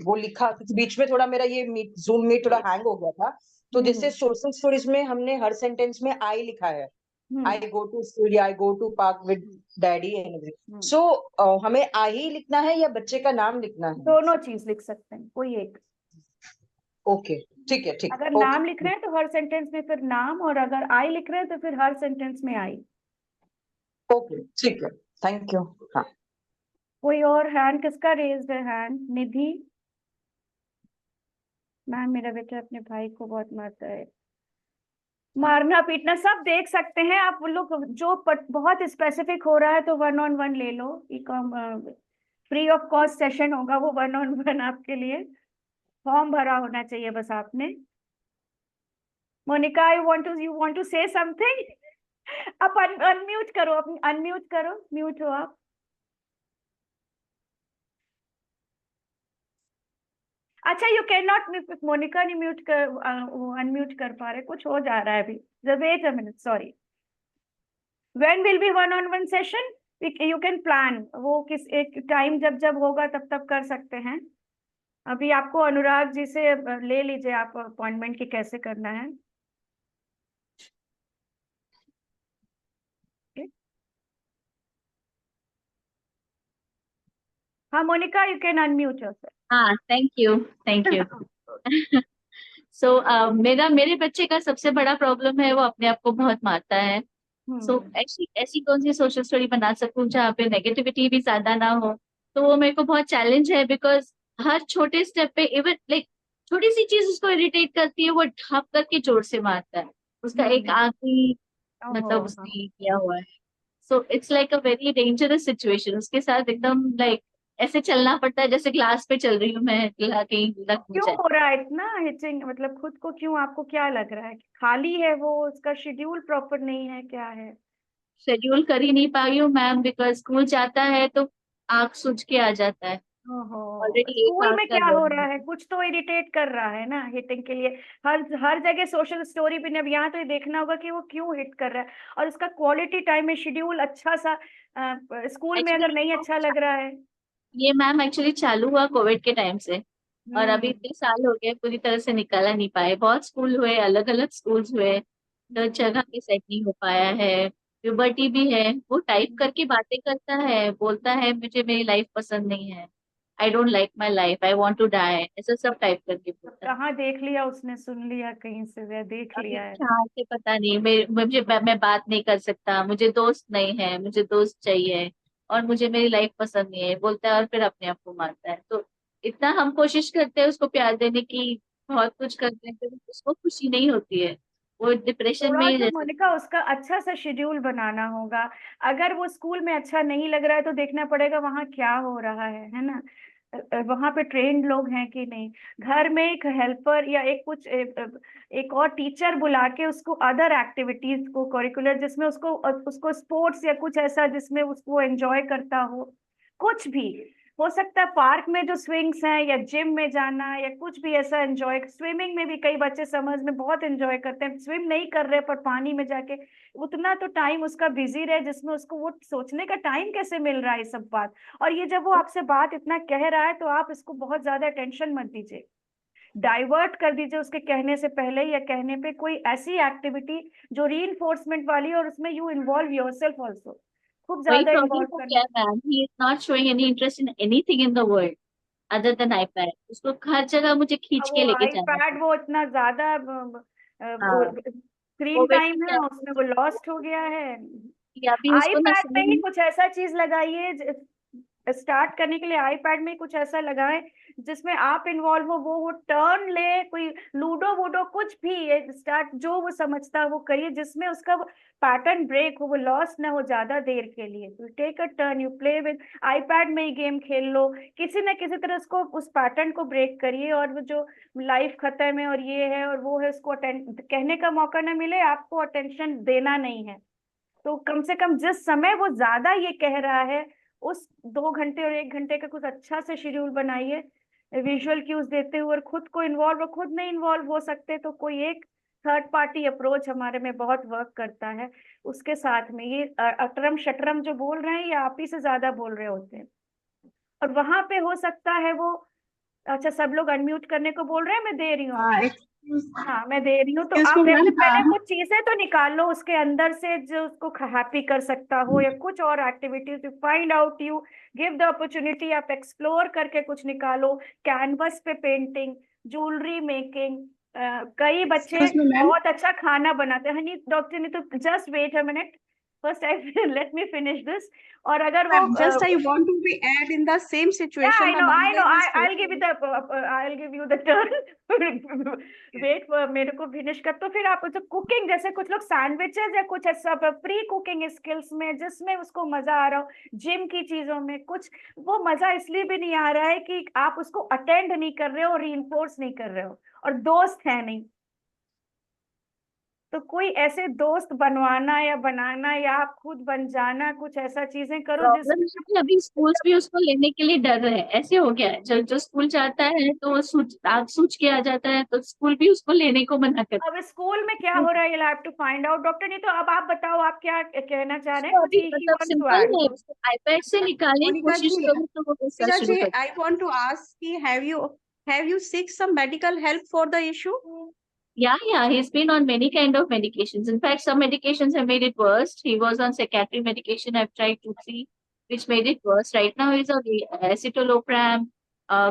वो लिखा, बीच में थोड़ा मेरा ये जूम मीट थोड़ा हैंग हो गया था, तो जैसे सोशल स्टोरीज में हमने हर सेंटेंस में आई लिखा है, I go to studio, I go to park with daddy and everything. So हमें आई ही लिखना है या बच्चे का नाम लिखना है? दोनों चीज लिख सकते हैं, कोई एक। ओके, ठीक है, ठीक। अगर नाम लिख रहे हैं तो हर सेंटेंस में फिर नाम, और अगर आई लिख रहे हैं तो फिर हर सेंटेंस में आई। ओके, ठीक है, थैंक यू। हाँ, कोई और हैंड किसका रेज्ड है? हैंड निधि। मैम मेरा बेटा अपने भाई को बहुत मारता है। मारना पीटना सब देख सकते हैं आप लोग, जो बहुत स्पेसिफिक हो रहा है तो 1-on-1 ले लो। फ्री ऑफ कॉस्ट सेशन होगा वो 1-on-1 आपके लिए। फॉर्म भरा होना चाहिए बस आपने। Monika you want to say something? आप अनम्यूट करो, अपनी अनम्यूट करो, म्यूट हो आप। अच्छा यू कैन नॉट, मोनिका नहीं म्यूट कर, अनम्यूट कर पा रहे, कुछ हो जा रहा है अभी। Wait a minute, sorry. When will be 1-on-1 session? You can plan, वो किस एक टाइम जब जब होगा तब तब कर सकते हैं। अभी आपको अनुराग जी से ले लीजिए आप अपॉइंटमेंट की कैसे करना है। Okay? हाँ Monika, you can unmute yourself. हाँ, थैंक यू। सो मेरे बच्चे का सबसे बड़ा प्रॉब्लम है, वो अपने आप को बहुत मारता है। सो ऐसी ऐसी कौन सी सोशल स्टोरी बना सकूं जहाँ पे नेगेटिविटी भी ज्यादा ना हो? तो वो मेरे को बहुत चैलेंज है, बिकॉज हर छोटे स्टेप पे, इवन लाइक छोटी सी चीज उसको इरिटेट करती है, वो ढप करके जोर से मारता है। उसका एक आंखी मतलब उसने किया हुआ है। So it's like a very dangerous situation. उसके साथ एकदम लाइक ऐसे चलना पड़ता है जैसे ग्लास पे चल रही हूँ मैं, कहीं लग न क्यों जाए। हो रहा है इतना हिचिंग? मतलब खुद को क्यों, आपको क्या लग रहा है? खाली है वो, उसका शेड्यूल प्रॉपर नहीं है, क्या है? शेड्यूल कर ही नहीं पाई हूँ मैम, बिकॉज स्कूल जाता है तो आंख सूज के आ जाता है। ओहो, ऑलरेडी एक स्कूल आंख में का क्या हो रहा दर्द है? कुछ तो इरिटेट कर रहा है ना हिटिंग के लिए। हर जगह सोशल स्टोरी भी, अब यहाँ तो ये देखना होगा कि वो क्यों हिट कर रहा है, और उसका क्वालिटी टाइम में शेड्यूल अच्छा सा स्कूल में अगर एक्चुअली नहीं अच्छा लग रहा है। ये मैम एक्चुअली चालू हुआ कोविड के टाइम से। और अभी इतने साल हो गए पूरी तरह से निकाला नहीं पाए। बहुत स्कूल हुए, अलग अलग स्कूल्स हुए, तो जगह की सेट नहीं हो पाया है। प्यूबर्टी भी है, वो टाइप करके बातें करता है, बोलता है मुझे मेरी लाइफ पसंद नहीं है, I don't like my life, I want to die, ऐसा सब टाइप करके बोलता है। कहाँ देख लिया उसने, सुन लिया कहीं से, वह देख अभी लिया है। कहाँ से पता नहीं, मैं बात नहीं कर सकता, मुझे दोस्त नहीं है, मुझे दोस्त चाहिए, और मुझे मेरी लाइफ पसंद नहीं है बोलता है, और फिर अपने आप को मारता है। तो इतना हम कोशिश करते हैं उसको प्यार देने की, बहुत कुछ करते हैं, तो उसको खुशी नहीं होती है, वो डिप्रेशन थोड़ा में सा जैसे। मोनिका उसका अच्छा सा शेड्यूल बनाना होगा। अगर वो स्कूल में अच्छा नहीं लग रहा है तो देखना पड़ेगा वहाँ क्या हो रहा है ना। वहाँ पे ट्रेंड लोग हैं कि नहीं। घर में एक हेल्पर या एक कुछ एक और टीचर बुला के उसको अदर एक्टिविटीज को करिकुलर, जिसमें उसको उसको स्पोर्ट्स या कुछ ऐसा जिसमें उसको एंजॉय करता हो, कुछ भी हो सकता है। पार्क में जो स्विंग्स हैं या जिम में जाना या कुछ भी ऐसा एंजॉय, स्विमिंग में भी कई बच्चे समर्स में बहुत एंजॉय करते हैं, स्विम नहीं कर रहे पर पानी में जाके उतना तो टाइम उसका बिजी रहे जिसमें उसको वो सोचने का टाइम कैसे मिल रहा है ये सब बात। और ये जब वो आपसे बात इतना कह रहा है तो आप इसको बहुत ज्यादा टेंशन मत दीजिए, डाइवर्ट कर दीजिए उसके कहने से पहले या कहने पे कोई ऐसी एक्टिविटी जो रीइंफोर्समेंट वाली, और उसमें यू इन्वॉल्व योरसेल्फ ऑल्सो, खूब वही ज्यादा प्रॉब्लम इन्वॉल्व हो करना। गया ma'am, he is not showing any interest in anything in the world other than iPad. उसको हर जगह मुझे खींच अब के वो लेके जाना आईपैड, है। वो इतना ज्यादा हाँ, वो स्क्रीन बेटा टाइम है क्या, उसमें, वो लॉस्ट हो गया है। या अभी उसको ना आईपैड में ही समझ। कुछ ऐसा चीज लगाइए, स्टार्ट करने के लिए आईपैड में ही कुछ ऐसा लगाएं जिसमें आप इन्वॉल्व हो, वो टर्न ले, कोई लूडो वूडो कुछ भी स्टार्ट, जो वो समझता है वो करिए, जिसमें उसका पैटर्न ब्रेक हो, वो लॉस ना हो ज्यादा देर के लिए। तो take a turn, you play with iPad में ही गेम खेल लो, किसी ना किसी तरह उसको उस पैटर्न को ब्रेक करिए। और वो जो लाइफ खत्म है और ये है और वो है, उसको अटेंड कहने का मौका ना मिले, आपको अटेंशन देना नहीं है। तो कम से कम जिस समय वो ज्यादा ये कह रहा है उस 2 घंटे और 1 घंटे का कुछ अच्छा से शेड्यूल बनाइए, विजुअल क्यूज देते हुए, और खुद को इन्वॉल्व, और खुद नहीं इन्वॉल्व हो सकते तो कोई एक थर्ड पार्टी अप्रोच हमारे में बहुत वर्क करता है। उसके साथ में ये अटरम शटरम जो बोल रहे हैं ये आप ही से ज्यादा बोल रहे होते हैं। और वहां पे हो सकता है वो, अच्छा सब लोग अनम्यूट करने को बोल रहे हैं, मैं दे रही हूँ ऑप्शन। हाँ मैं दे रही हूँ, तो excuse आप me, पहले ma'am, पहले कुछ चीजें तो निकाल लो उसके अंदर से जो उसको हैप्पी कर सकता हो, या कुछ और activities you find out, you give the opportunity, आप एक्सप्लोर करके कुछ निकालो। कैनवस पे पेंटिंग, ज्वेलरी मेकिंग, कई बच्चे excuse me, ma'am. बहुत अच्छा खाना बनाते हैं। हनी डॉक्टर ने तो, just wait a minute, first I let me finish this. और अगर वो Just I want to be add in the same yeah, situation. The I know. mother is I'll give you the, I'll give you the turn. Wait for मेरे को finish कर, तो फिर आप जो कुकिंग, जैसे कुछ लोग सैंडविचेस या कुछ ऐसा प्री कुकिंग स्किल्स में जिसमें उसको मजा आ रहा हो, जिम की चीजों में कुछ, वो मजा इसलिए भी नहीं आ रहा है कि आप उसको अटेंड नहीं कर रहे हो, रीइंफोर्स नहीं कर रहे हो, और दोस्त है नहीं। तो कोई ऐसे दोस्त बनवाना या बनाना, या आप खुद बन जाना, कुछ ऐसा चीजें करो प्रॉब्लम जिसमें। है कि अभी स्कूल्स भी उसको लेने के लिए डर रहे हैं, ऐसे हो गया है। जो जो स्कूल जाता है तो वो आग सूझ के आ जाता है, तो स्कूल भी उसको लेने को मना करता अब स्कूल में क्या है। हो रहा है, you have to find out doctor. नहीं तो अब आप बताओ, आप क्या कहना चाह रहे हैं, उसको कुछ अभी ही मतलब वांट्स टू सिंपल ऐड। है, उसको आईपैड से निकाले Monica कोशिश ji, करो तो वो गुस्सा Monica शुरू ji, कर। I want to ask ki have you seek some medical help for the issue? Yeah, he's been on many kind of medications. In fact, some medications have made it worse. He was on psychiatric medication. I've tried 2, 3, which made it worse. Right now, he's on the escitalopram,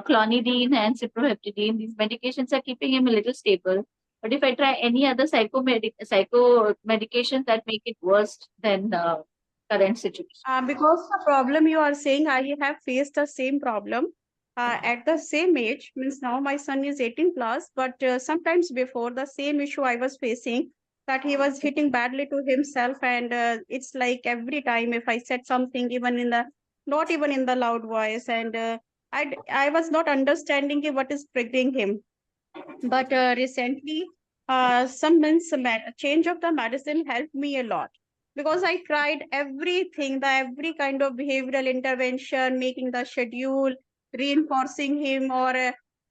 clonidine, and cyproheptadine. These medications are keeping him a little stable. But if I try any other psycho medications that make it worse than the current situation. Because the problem you are saying, I have faced the same problem. At the same age, means now my son is 18 plus, but sometimes before the same issue I was facing, that he was hitting badly to himself, and it's like every time if I said something, even in the not even in the loud voice, and I was not understanding what is triggering him. But recently, some means change of the medicine helped me a lot, because I tried everything, the every kind of behavioral intervention, making the schedule, reinforcing him or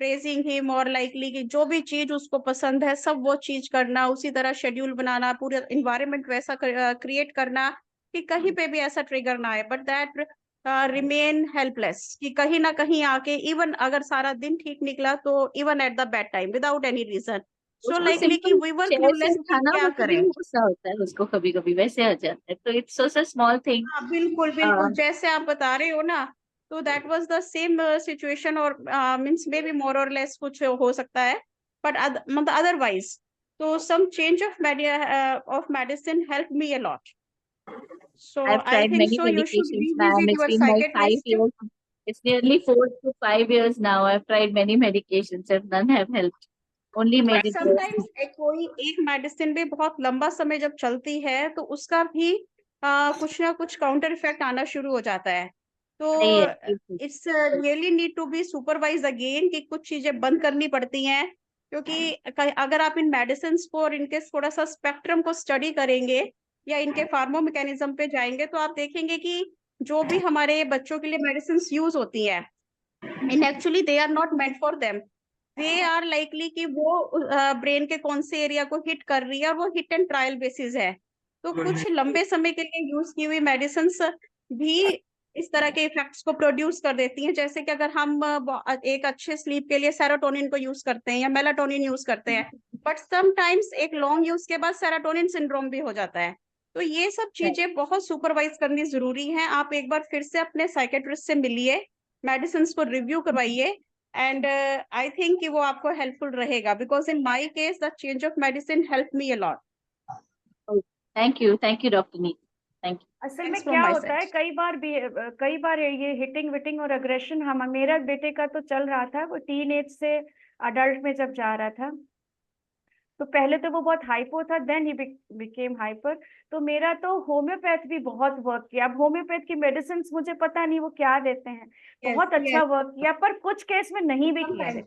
praising him, और likely कि जो भी चीज उसको पसंद है सब वो चीज करना, उसी तरह शेड्यूल बनाना, पूरा इन्वायरमेंट वैसा क्रिएट करना कि कहीं पे भी ऐसा ट्रिगर ना आए, बट दैट रिमेन हेल्पलेस, कि कहीं ना कहीं आके इवन अगर सारा दिन ठीक निकला तो even at the bad time without any reason, so उसको लाइकली कि सिंपल वी वर चेयर से क्लूलेस कि उठाना क्या वो भी करें। गुस्सा होता है उसको, कभी कभी वैसे आ जाता है, तो इट्स सो स्मॉल थिंग। हाँ बिल्कुल बिल्कुल, जैसे आप बता रहे हो ना, तो that was the same situation, और मींस मे बी मोर और लेस कुछ हो सकता है, बट मतलब अदरवाइज तो some change of medicine help me a lot, so I've I tried think many so you should medications, ma'am. revisit It's your been like 5 psychiatrist. years. It's nearly 4 to 5 years now. I've tried many medications and none have helped. Only made it worse. Sometimes कोई एक medicine भी बहुत लंबा समय जब चलती है तो उसका भी कुछ ना कुछ काउंटर इफेक्ट आना शुरू हो जाता है, तो सही है, बिल्कुल। It's really need to be supervise again कि कुछ चीजें बंद करनी पड़ती हैं, क्योंकि अगर आप इन मेडिसिन को और इनके थोड़ा सा स्पेक्ट्रम को स्टडी करेंगे या इनके फार्मो मैकेनिज्म पे जाएंगे तो आप देखेंगे कि जो भी हमारे बच्चों के लिए मेडिसिन यूज होती है, in actually they are not meant for them, they are likely कि वो ब्रेन के कौन से एरिया को हिट कर रही है, और वो हिट एंड ट्रायल बेसिस है, तो कुछ लंबे समय के लिए यूज की हुई मेडिसिन भी इस तरह के इफेक्ट्स को प्रोड्यूस कर देती हैं, जैसे कि अगर हम एक अच्छे स्लीप के लिए सेरोटोनिन को यूज करते हैं या मेलाटोनिन यूज करते हैं, बट समटाइम्स एक लॉन्ग यूज के बाद सेरोटोनिन सिंड्रोम भी हो जाता है, तो ये सब चीजें बहुत सुपरवाइज करनी जरूरी है। आप एक बार फिर से अपने साइकेट्रिस्ट से मिलिए, मेडिसिन को रिव्यू करवाइए, एंड आई थिंक कि वो आपको हेल्पफुल रहेगा, because in my case the change of medicine help me a lot. Thank you, Dr. Neet. Thank you. असल में Thanks from क्या my होता है, side. कई बार ये हिटिंग विटिंग और अग्रेशन, हम मेरा बेटे का तो चल रहा था, वो टीन एज से अडल्ट में जब जा रहा था, तो पहले तो वो बहुत हाइपो था, देन ही बिकेम हाइपर। तो मेरा तो होम्योपैथ भी बहुत वर्क किया। अब होम्योपैथ की मेडिसिन मुझे पता नहीं वो क्या देते हैं, बहुत अच्छा वर्क किया, पर कुछ केस में नहीं भी किया है,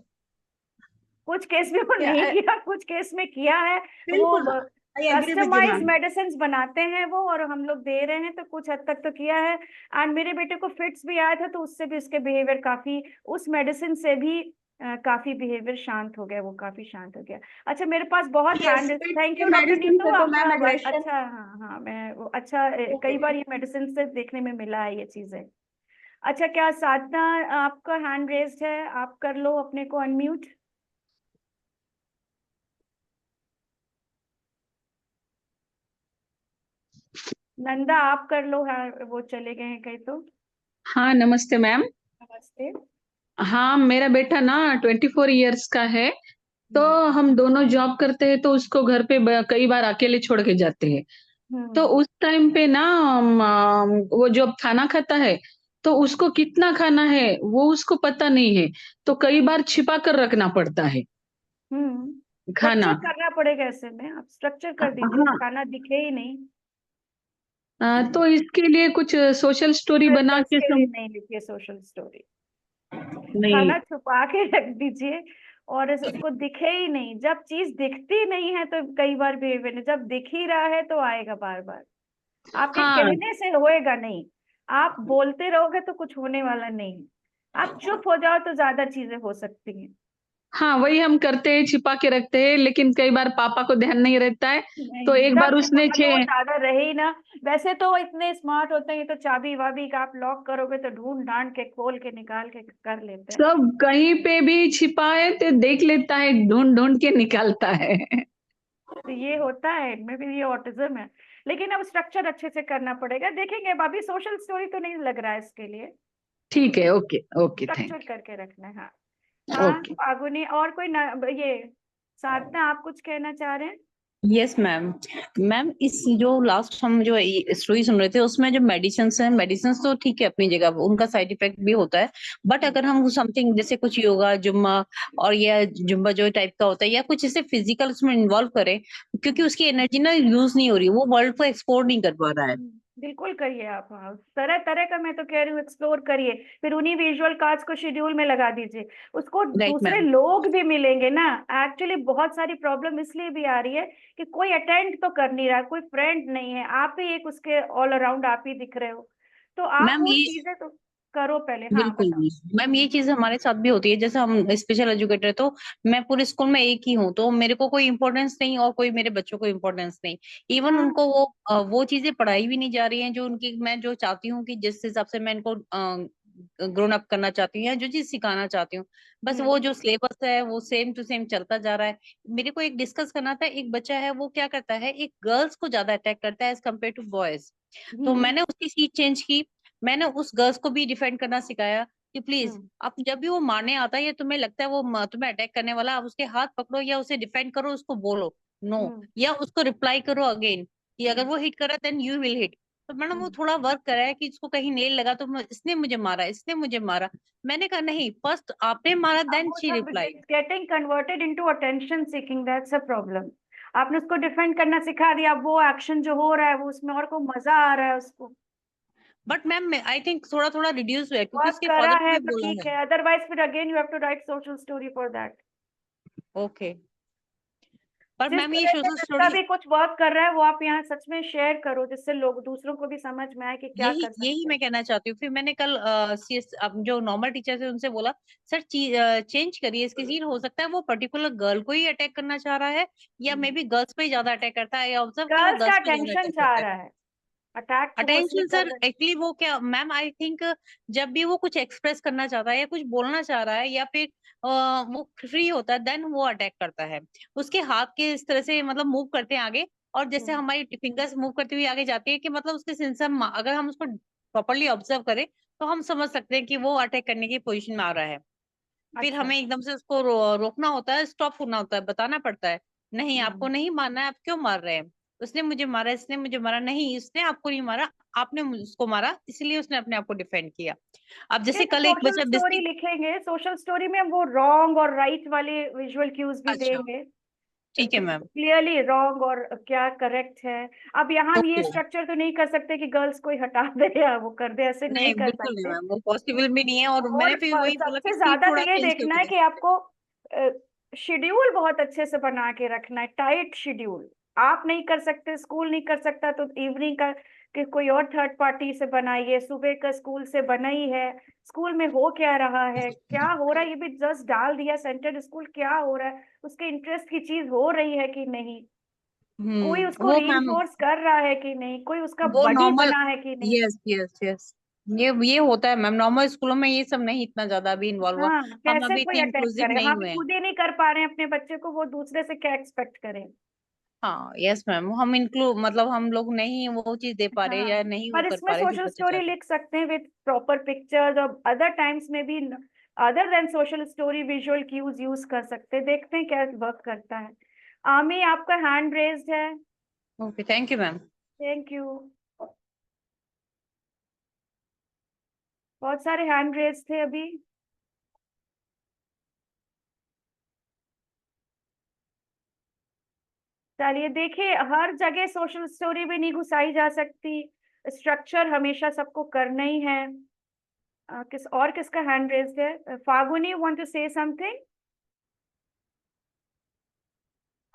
कुछ केस में वो नहीं किया, कुछ केस में किया है। वो बिल्कुल I agree with you customise ma'am. Medicine बनाते हैं वो, और हम लोग दे रहे हैं, तो कुछ हद तक तो किया है। एंड मेरे बेटे को फिट्स भी आया था, तो उससे भी उसके बिहेवियर काफी, उस मेडिसिन से भी काफी बिहेवियर शांत हो गया, वो काफी शांत हो गया। अच्छा, मेरे पास बहुत hand, thank you doctor medicine Neetu, से तो मैम आपका एग्रेशन, अच्छा, हाँ हाँ, मैं वो अच्छा, कई बार ये मेडिसिन से देखने में मिला है ये चीजें। अच्छा, क्या साधना, आपका हैंड रेज्ड है, आप कर लो अपने को अनम्यूट। नंदा आप कर लो, हाँ वो चले गए हैं कहीं तो। हाँ नमस्ते मैम। नमस्ते। हाँ मेरा बेटा ना 24 इयर्स का है, तो हम दोनों जॉब करते हैं, तो उसको घर पे कई बार अकेले छोड़ के जाते हैं। तो उस टाइम पे ना वो जब खाना खाता है तो उसको कितना खाना है वो उसको पता नहीं है, तो कई बार छिपा कर रखना पड़ता है स्ट्रक्चर खाना। करना पड़ेगा, ऐसे में आप स्ट्रक्चर कर दीजिए, हाँ, खाना दिखे ही नहीं। तो इसके लिए कुछ सोशल स्टोरी बना के इसके लिए नहीं लिखिए सोशल स्टोरी, नहीं। खाना छुपा के रख दीजिए, और उसको दिखे ही नहीं। जब चीज दिखती नहीं है तो कई बार बिहेवियर नहीं, जब दिख ही रहा है तो आएगा बार बार। आपके हाँ कहने से होएगा नहीं, आप बोलते रहोगे तो कुछ होने वाला नहीं। आप चुप हो जाओ तो ज्यादा चीजें हो सकती हैं। हाँ, वही हम करते हैं, छिपा के रखते हैं, लेकिन कई बार पापा को ध्यान नहीं रहता है, तो नहीं, एक बार तब उसने छुपा लो, ज्यादा रहे ही ना। वैसे तो इतने स्मार्ट होते हैं, ये तो चाबी वाबी का आप लॉक करोगे तो ढूंढ ढांड के खोल के निकाल के कर लेते हैं। सब कहीं पे भी छिपाए तो देख लेता है, ढूंढ ढूंढ के निकालता है। तो ये होता है, इनमें भी ये ऑटिज्म है, लेकिन अब स्ट्रक्चर अच्छे से करना पड़ेगा, देखेंगे। अब अभी सोशल स्टोरी तो नहीं लग रहा है इसके लिए, ठीक है, ओके ओके, स्ट्रक्चर थैंक करके रखना है। हाँ यू, हाँ, ओके। फागुनी और कोई ये साधना, आप कुछ कहना चाह रहे हैं? Yes ma'am. मैम इस जो लास्ट हम जो स्टोरी सुन रहे थे उसमें जो मेडिसिन है, मेडिसिन तो ठीक है अपनी जगह, उनका साइड इफेक्ट भी होता है, बट अगर हम समथिंग जैसे कुछ योगा जुम्मा और या जुम्बा जो टाइप का होता है या कुछ ऐसे फिजिकल उसमें इन्वॉल्व करें, क्योंकि उसकी एनर्जी ना यूज नहीं हो रही, वो वर्ल्ड को एक्सप्लोर नहीं कर पा रहा है। बिल्कुल करिए आप, हाँ तरह तरह का, मैं तो कह रही हूँ एक्सप्लोर करिए, फिर उन्हीं विजुअल कार्ड्स को शेड्यूल में लगा दीजिए, उसको राइट दूसरे मैम। लोग भी मिलेंगे ना। एक्चुअली बहुत सारी प्रॉब्लम इसलिए भी आ रही है कि कोई अटेंड तो कर नहीं रहा, कोई फ्रेंड नहीं है, आप ही एक उसके ऑल अराउंड आप ही दिख रहे हो, तो आप मैम वो ये चीजें तो करो पहले। हाँ बिल्कुल बताओ। मैम, ये चीज हमारे साथ भी होती है। जैसे हम स्पेशल एजुकेटर, तो मैं पूरे स्कूल में एक ही हूँ, तो मेरे को कोई इम्पोर्टेंस नहीं और कोई मेरे बच्चों को इम्पोर्टेंस नहीं। इवन हाँ उनको वो चीजें पढ़ाई भी नहीं जा रही हैं जो उनकी, मैं जो चाहती हूँ कि जिस हिसाब से मैं इनको ग्रोन अप करना चाहती हूँ या जो चीज सिखाना चाहती हूँ, बस वो जो सिलेबस है वो सेम टू सेम चलता जा रहा है। मेरे को एक डिस्कस करना था। एक बच्चा है वो क्या करता है, एक गर्ल्स को ज्यादा अटैक करता है एज कम्पेयर टू बॉयज। तो मैंने उसकी सीट चेंज की। मैंने उस गर्ल्स को भी डिफेंड करना सिखाया कि प्लीज, आप जब भी वो मारने आता है या तुम्हें लगता है वो तुम्हें अटैक करने वाला, आप उसके हाथ पकड़ो या उसे डिफेंड करो, उसको बोलो नो, या उसको रिप्लाई करो अगेन कि अगर वो हिट कर रहा देन यू विल हिट। तो मैडम वो थोड़ा वर्क करा है कि इसको कहीं नेल लगा तो इसने मुझे मारा, इसने मुझे मारा। मैंने कहा नहीं, फर्स्ट आपने मारा then she reply. Getting converted into attention seeking, that's a problem. आपने उसको डिफेंड करना सिखा दिया, अब वो एक्शन जो हो रहा है वो उसमें और को मजा आ रहा है उसको। बट मैम आई थिंक थोड़ा थोड़ा रिड्यूस हुआ है क्योंकि वर्क उसके करा फादर को है भी तो बोला ठीक है। है, अदरवाइज फिर again you have to write social story for that. Okay, पर जिस मैम ये तरह से सोशल जिसका स्टोरी, भी कुछ वर्क कर रहा है वो आप यहाँ सच में शेयर करो, जिससे लोग दूसरों को भी समझ में आए कि क्या यही कर सकते यही हैं। मैं कहना चाहती हूँ। फिर मैंने कल CS अब जो नॉर्मल टीचर थे उनसे बोला, सर चेंज करिए इसकी सीन, हो सकता है वो पर्टिकुलर गर्ल को ही अटैक करना चाह रहा है या मे बी गर्ल्स पे ही ज्यादा अटैक करता है, या ऑब्जर्व किया वो गर्ल्स का गर्ल्स पे ज्यादा अटेंशन अटैक चाह करता है। रहा है, अटैक तो वो इसलिए अटेंशन कर सर, रहा है। एक्चुअली वो क्या मैम, आई थिंक जब भी वो कुछ एक्सप्रेस करना चाहता है या कुछ बोलना चाह रहा है या फिर वो फ्री होता है देन वो अटैक करता है। उसके हाथ के इस तरह से मतलब मूव करते हैं आगे, और जैसे हमारी फिंगर्स मूव करती हुई आगे जाती है कि मतलब उसके सेंस अगर हम उसको प्रॉपरली ऑब्जर्व करें तो हम समझ सकते हैं कि वो अटैक करने की पोजीशन में आ रहा है। फिर अच्छा। हमें एकदम से उसको रोकना होता है, स्टॉप होना होता है, बताना पड़ता है नहीं आपको नहीं मारना है, आप क्यों मार रहे हैं, उसने मुझे मारा, इसने मुझे मारा, नहीं इसने आपको नहीं मारा, आपने उसको मारा इसलिए उसने अपने आप को डिफेंड किया। अब जैसे ठीक है, कल एक सोशल बच्चा स्टोरी बिस्किट, लिखेंगे, सोशल स्टोरी में हम वो रॉन्ग और राइट वाले विजुअल क्यूज भी अच्छा देंगे, ठीक है मैम, क्लियरली रॉन्ग और क्या करेक्ट है। अब यहाँ हम ये ओके, स्ट्रक्चर तो नहीं कर सकते कि गर्ल्स को ही हटा दे या वो कर दे, ऐसे नहीं नहीं कर बिल्कुल नहीं सकते। मैम, वो पॉसिबल भी नहीं है, और मैंने और फिर वही बोला कि सबसे सीट ज्यादा तो थोड़ा ये चेंज देखना है करके कि आपको शेड्यूल बहुत अच्छे से बना के रखना है, टाइट शेड्यूल। आप नहीं कर सकते, स्कूल नहीं कर सकता, तो इवनिंग का कि कोई और थर्ड पार्टी से बनाइए, सुबह का स्कूल से बना ही है, स्कूल में हो क्या रहा है, क्या हो रहा है, ये भी जस्ट डाल दिया सेंटर स्कूल, क्या हो रहा है, उसके इंटरेस्ट की चीज हो रही है कि नहीं, कोई उसको वो मैम, रीइंफोर्स कर रहा है कि नहीं, कोई उसका वो बडी नॉर्मल, बना है कि नहीं। यस यस यस, ये होता है मैम, नॉर्मल स्कूलों में ये सब नहीं इतना ज्यादा अभी इन्वॉल्व हुआ। हाँ, हम कैसे अभी कोई इतने अटैक इंक्लूसिव करे, नहीं हम हुए हैं। खुद ही नहीं कर पा रहे हैं अपने बच्चे को, वो दूसरे से क्या एक्सपेक्ट करें। हाँ यस मैम, हम इंक्लूड मतलब हम लोग नहीं वो चीज दे पा रहे हाँ, या नहीं वो पर कर इसमें पा रहे जो सोशल बच्चे स्टोरी चाहते हैं। लिख सकते हैं विद प्रॉपर पिक्चर्स, और अदर टाइम्स में भी other than social story visual cues use कर सकते हैं, देखते हैं क्या वर्क करता है। आमी, आपका हैंड रेज्ड है। Okay, thank you ma'am. Thank you. बहुत सारे हैंड रेज थे अभी। चलिए देखिए, हर जगह सोशल स्टोरी भी नहीं घुसाई जा सकती, स्ट्रक्चर हमेशा सबको करना ही है। किसका हैंड रेज्ड है? फागुनी, वांट टू से समथिंग?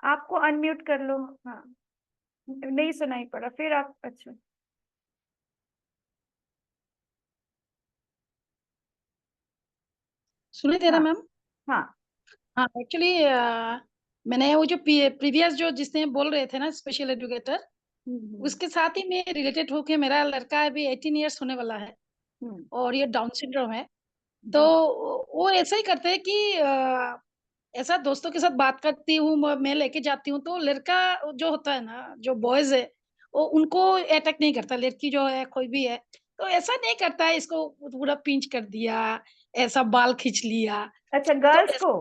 आपको अनम्यूट कर लो। हाँ, नहीं सुनाई पड़ा, फिर आप, अच्छा। सुनी दे रहा हाँ मैम? हाँ। हाँ एक्चुअली मैंने वो जो प्रीवियस जो जिसने बोल रहे थे ना स्पेशल एजुकेटर, उसके साथ ही मैं रिलेटेड होके, मेरा लड़का अभी 18 इयर्स होने वाला है और ये डाउन सिंड्रोम है। तो वो ऐसा ही करते हैं कि ऐसा दोस्तों के साथ बात करती हूँ, मैं लेके जाती हूँ, तो लड़का जो होता है ना, जो बॉयज है, वो उनको अटैक नहीं करता, लड़की जो है कोई भी है तो ऐसा नहीं करता है, इसको पूरा पिंच कर दिया, ऐसा बाल खींच लिया। अच्छा, तो गर्ल्स को?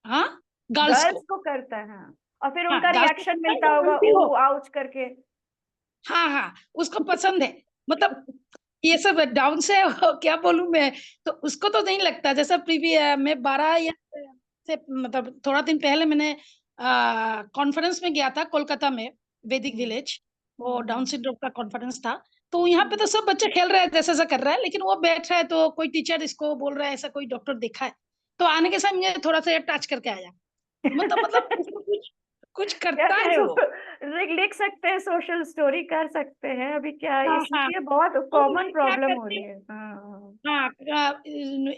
हाँ, गर्ल्स गर्ल्स को। को करता है, हाँ। और फिर हाँ, उनका गर्ल्स को रिएक्शन करता है, मिलता वो होगा, बोलती हो। ऊ आउच करके। हाँ हाँ, उसको पसंद है, मतलब ये सब डाउन से क्या बोलूं मैं, तो उसको तो नहीं लगता। जैसा मैं 12 या से मतलब थोड़ा दिन पहले मैंने कॉन्फ्रेंस में गया था कोलकाता में, वैदिक विलेज, वो डाउन सिंड्रोम का कॉन्फ्रेंस था। तो यहाँ पे तो सब बच्चे खेल रहे हैं, जैसा जैसा कर रहा है, लेकिन वो बैठ रहा है तो कोई टीचर इसको बोल रहा है, ऐसा कोई डॉक्टर देखा है, तो आने के समय थोड़ा सा टच करके आया। मतलब इसको कुछ करता है वो। लिख सकते हैं, सोशल स्टोरी कर सकते हैं, अभी क्या हाँ, हाँ। इसलिए बहुत तो कॉमन मैं क्या प्रॉब्लम हो करती रही हूँ, है। हाँ हाँ,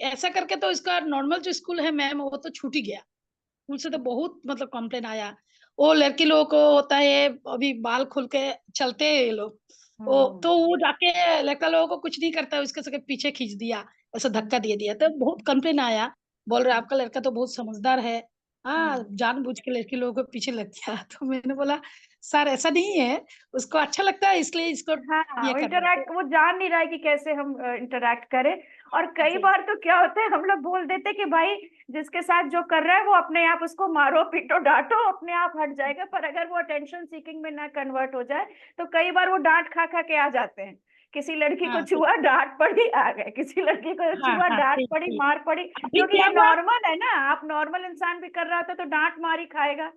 ऐसा करके तो इसका नॉर्मल जो स्कूल है मैम वो तो छूट ही गया। स्कूल से तो बहुत मतलब कंप्लेन आया। वो लड़की लोगों को होता है अभी बाल खुल के चलते हैं ये लोग, वो तो वो जाके लड़का लोगों को कुछ नहीं करता है, उसके सके पीछे खींच दिया, ऐसा धक्का दे दिया, तो बहुत कंप्लेन आया। बोल रहे आपका लड़का तो बहुत समझदार है, हाँ जानबूझ के लड़की लोगों को पीछे लग गया। तो मैंने बोला सर ऐसा नहीं है, उसको अच्छा लगता है इसलिए इसको हाँ, ये वो कर रहे इंटरैक्ट, वो जान नहीं रहा है कि कैसे हम इंटरैक्ट करें। और कई हैं। बार तो क्या होता है, हम लोग बोल देते हैं कि भाई जिसके साथ जो कर रहा है वो अपने आप उसको मारो पीटो डांटो, अपने आप हट जाएगा। पर अगर वो अटेंशन सीकिंग में ना कन्वर्ट हो जाए तो कई बार वो डांट खा खा के आ जाते हैं। किसी लड़की को हाँ छुआ, डांट पड़ी, आ गए। किसी लड़की को हाँ छुआ, हाँ, डांट सही पड़ी, सही। मार पड़ी। अभी क्योंकि क्या ये हुआ, नॉर्मल है ना, आप नॉर्मल इंसान भी कर रहा होता तो डांट मार ही खाएगा।